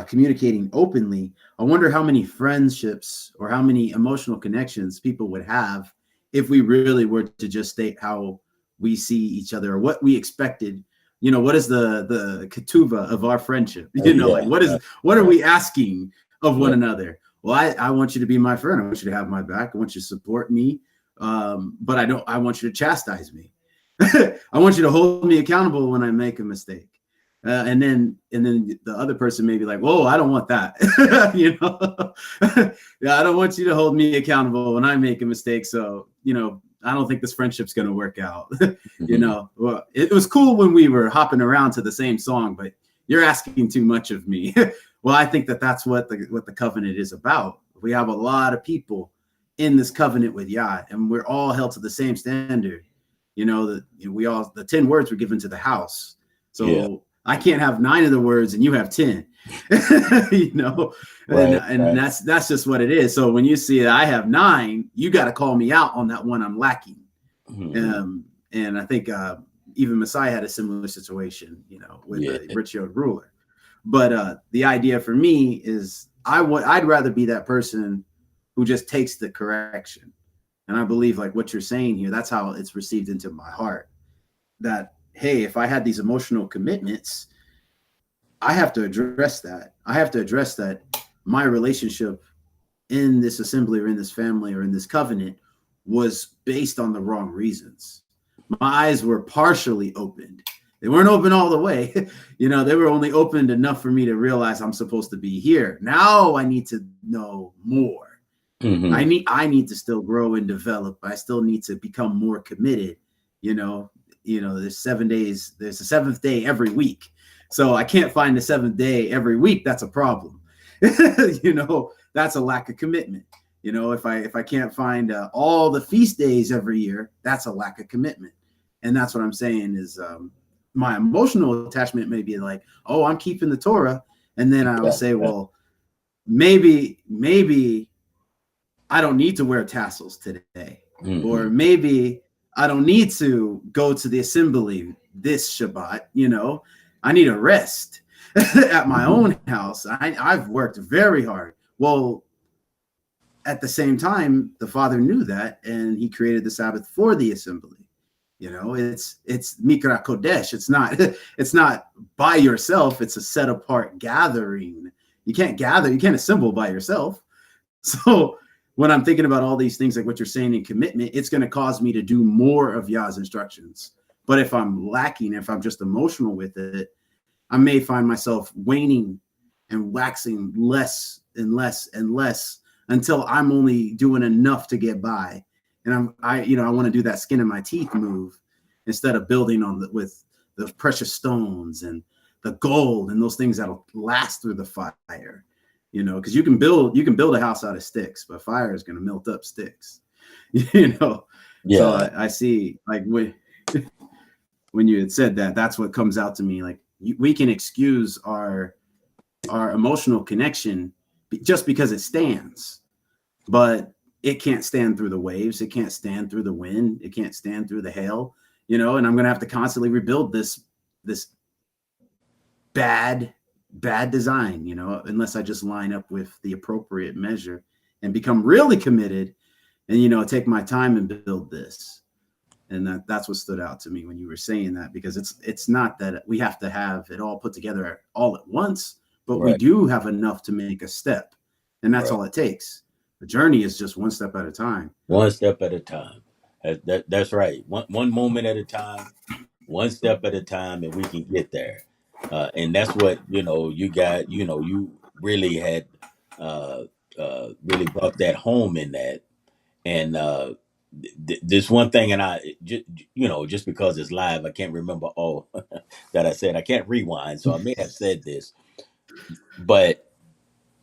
communicating openly, I wonder how many friendships or how many emotional connections people would have if we really were to just state how we see each other, or what we expected. What is the ketuvah of our friendship? Like Yeah. Right. what are Right. we asking of one Right. another? Well, I want you to be my friend. I want you to have my back. I want you to support me. But I want you to chastise me. I want you to hold me accountable when I make a mistake. And then the other person may be like, whoa, I don't want that. Yeah, I don't want you to hold me accountable when I make a mistake. So, I don't think this friendship's going to work out. Mm-hmm. Well, it was cool when we were hopping around to the same song, but you're asking too much of me. Well, I think that's what the covenant is about. We have a lot of people in this covenant with Yah, and we're all held to the same standard. The 10 words were given to the house. Yeah. So I can't have 9 of the words and you have 10. you know, Right. and Right. that's just what it is. So when you see that I have 9, you got to call me out on that one I'm lacking. Mm-hmm. And I think even Messiah had a similar situation, with Yeah. the rich-young ruler. But the idea for me is I'd rather be that person who just takes the correction. And I believe like what you're saying here, that's how it's received into my heart. That, hey, if I had these emotional commitments, I have to address that. I have to address that my relationship in this assembly or in this family or in this covenant was based on the wrong reasons. My eyes were partially opened. They weren't open all the way. They were only opened enough for me to realize I'm supposed to be here. Now I need to know more. Mm-hmm. I need to still grow and develop. I still need to become more committed. There's 7 days, there's a seventh day every week. So I can't find the seventh day every week. That's a problem. That's a lack of commitment. If I can't find all the feast days every year, that's a lack of commitment. And that's what I'm saying is my emotional attachment may be like, oh, I'm keeping the Torah. And then I will Yeah. say, Yeah. well, maybe I don't need to wear tassels today. Or Hmm. maybe I don't need to go to the assembly this Shabbat, I need a rest at my Hmm. own house. I've worked very hard. Well, at the same time, the Father knew that, and He created the Sabbath for the assembly. It's Mikra Kodesh. It's not it's not by yourself. It's a set apart gathering. You can't gather. You can't assemble by yourself. So when I'm thinking about all these things, like what you're saying in commitment, it's going to cause me to do more of Yah's instructions. But if I'm lacking, if I'm just emotional with it, I may find myself waning and waxing less and less and less until I'm only doing enough to get by. And I want to do that skin in my teeth move instead of building with the precious stones and the gold and those things that'll last through the fire. Because you can build a house out of sticks, but fire is going to melt up sticks. you know. So Yeah. I see, like, when you had said that, that's what comes out to me. Like, we can excuse our emotional connection just because it stands, but it can't stand through the waves. It can't stand through the wind. It can't stand through the hail. And I'm going to have to constantly rebuild this bad bad design. Unless I just line up with the appropriate measure and become really committed, and take my time and build this. And that's what stood out to me when you were saying that, because it's not that we have to have it all put together all at once, but we Right. do have enough to make a step, and that's Right. all it takes. The journey is just one step at a time. One step at a time. That's right. One moment at a time, one step at a time, and we can get there. And that's what you got. You really had really brought that home in that. And this one thing, and just because it's live, I can't remember all that I said. I can't rewind, so I may have said this, but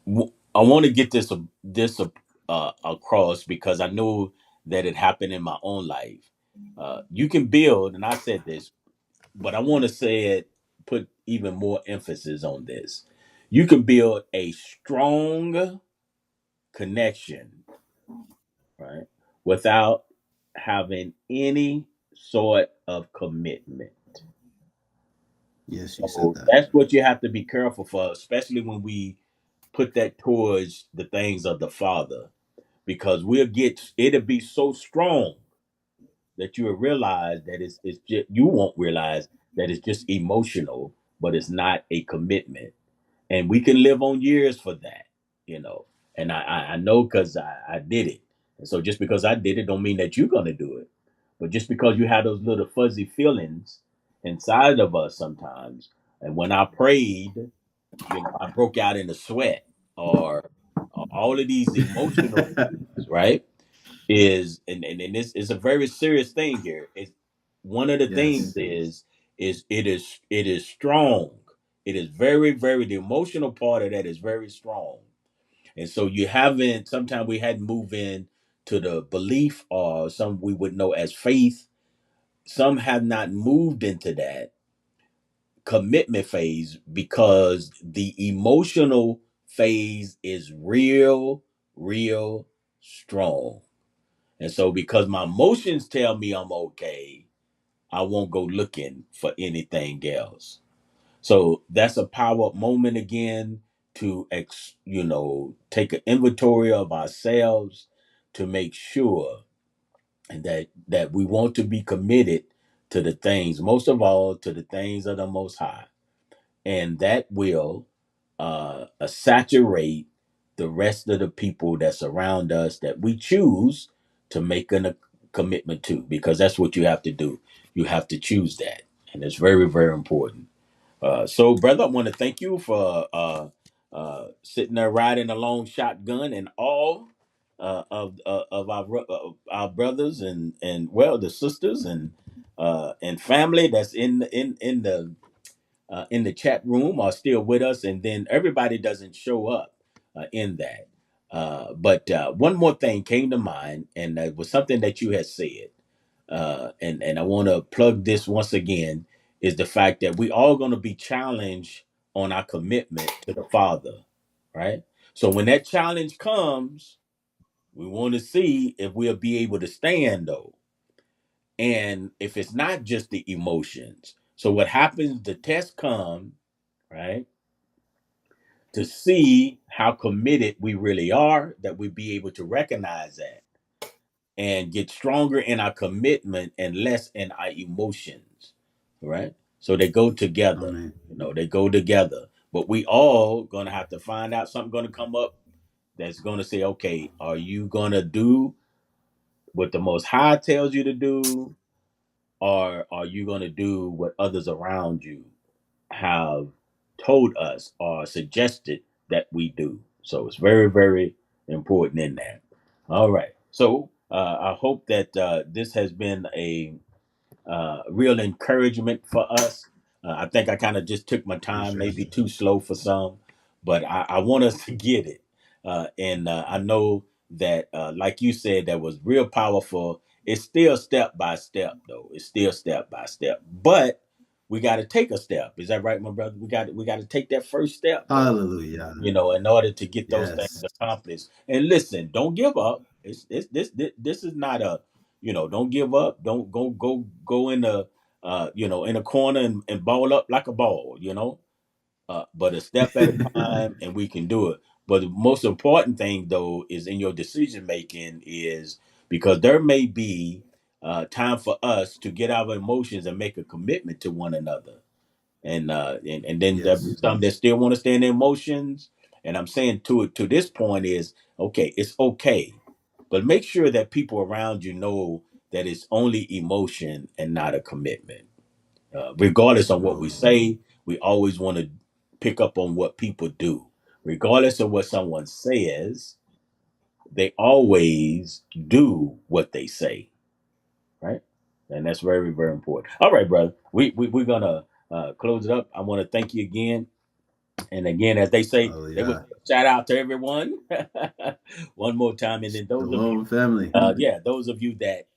I want to get this across because I know that it happened in my own life. You can build, and I said this, but I want to say it, put even more emphasis on this. You can build a strong connection, right, without having any sort of commitment. Yes, you said So that. that's what you have to be careful for, especially when we put that towards the things of the Father, because it'll be so strong that you'll realize that it's just, you won't realize that it's just emotional, but it's not a commitment. And we can live on years for that, you know. And I know because I did it. And so just because I did it don't mean that you're gonna do it. But just because you have those little fuzzy feelings inside of us sometimes, and when I prayed, I broke out in a sweat, or all of these emotional things, right? And this is a very serious thing here. It's one of the things Yes. is it is strong. It is very, very, the emotional part of that is very strong. And so you haven't sometimes we hadn't moved in to the belief, or some we would know as faith. Some have not moved into that commitment phase because the emotional phase is real strong. And so because my emotions tell me I'm okay, I won't go looking for anything else. So that's a power up moment again to take an inventory of ourselves to make sure that we want to be committed to the things, most of all to the things of the Most High, and that will saturate the rest of the people that surround us that we choose to make a commitment to, because that's what you have to do. You have to choose that, and it's very, very important. So, brother, I want to thank you for sitting there riding a long shotgun, and all of our brothers and well, the sisters and family that's in the chat room are still with us, and then everybody doesn't show up in that. But one more thing came to mind, and it was something that you had said. and I want to plug this once again, is the fact that we all going to be challenged on our commitment to the Father, right? So when that challenge comes, we want to see if we'll be able to stand though, and if it's not just the emotions. So what happens? The test come, right, to see how committed we really are, that we be able to recognize that and get stronger in our commitment and less in our emotions, right? So they go together, Amen. they go together. But we all gonna have to find out something gonna come up that's gonna say, okay, are you gonna do what the Most High tells you to do, or are you gonna do what others around you have told us or suggested that we do? So it's very, very important in that. All right. So I hope that this has been a real encouragement for us. I think I kind of just took my For time, sure. maybe too slow for some, but I want us to get it. And I know that, like you said, that was real powerful. It's still step by step, though. It's still step by step, but we got to take a step. Is that right, my brother? We got to take that first step, though, Hallelujah. in order to get those things Yes. accomplished. And listen, don't give up. It's this is not a, don't give up. Don't go in the in a corner and ball up like a ball, but a step at a time, and we can do it. But the most important thing though is in your decision making, is because there may be time for us to get our emotions and make a commitment to one another, and then there'll be Yes. some that still want to stay in their emotions. And I'm saying to this point is, okay, it's okay, but make sure that people around you know that it's only emotion and not a commitment. Regardless of what we Oh, say, we always want to pick up on what people do. Regardless of what someone says, they always do what they say, right? And that's very, very important. All right, brother. We're gonna close it up. I want to thank you again. And again, as they say, they would hallelujah. shout out to everyone one more time. And then those of you, Shalom, family. those of you that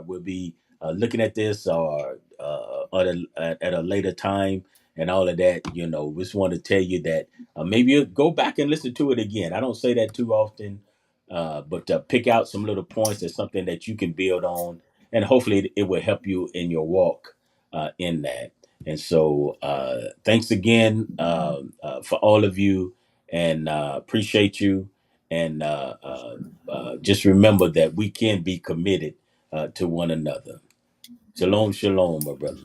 will be looking at this or at a later time and all of that, we just want to tell you that maybe you go back and listen to it again. I don't say that too often, but pick out some little points as something that you can build on, and hopefully it will help you in your walk in that. And so, thanks again for all of you, and appreciate you. And just remember that we can be committed to one another. Shalom, shalom, my brother.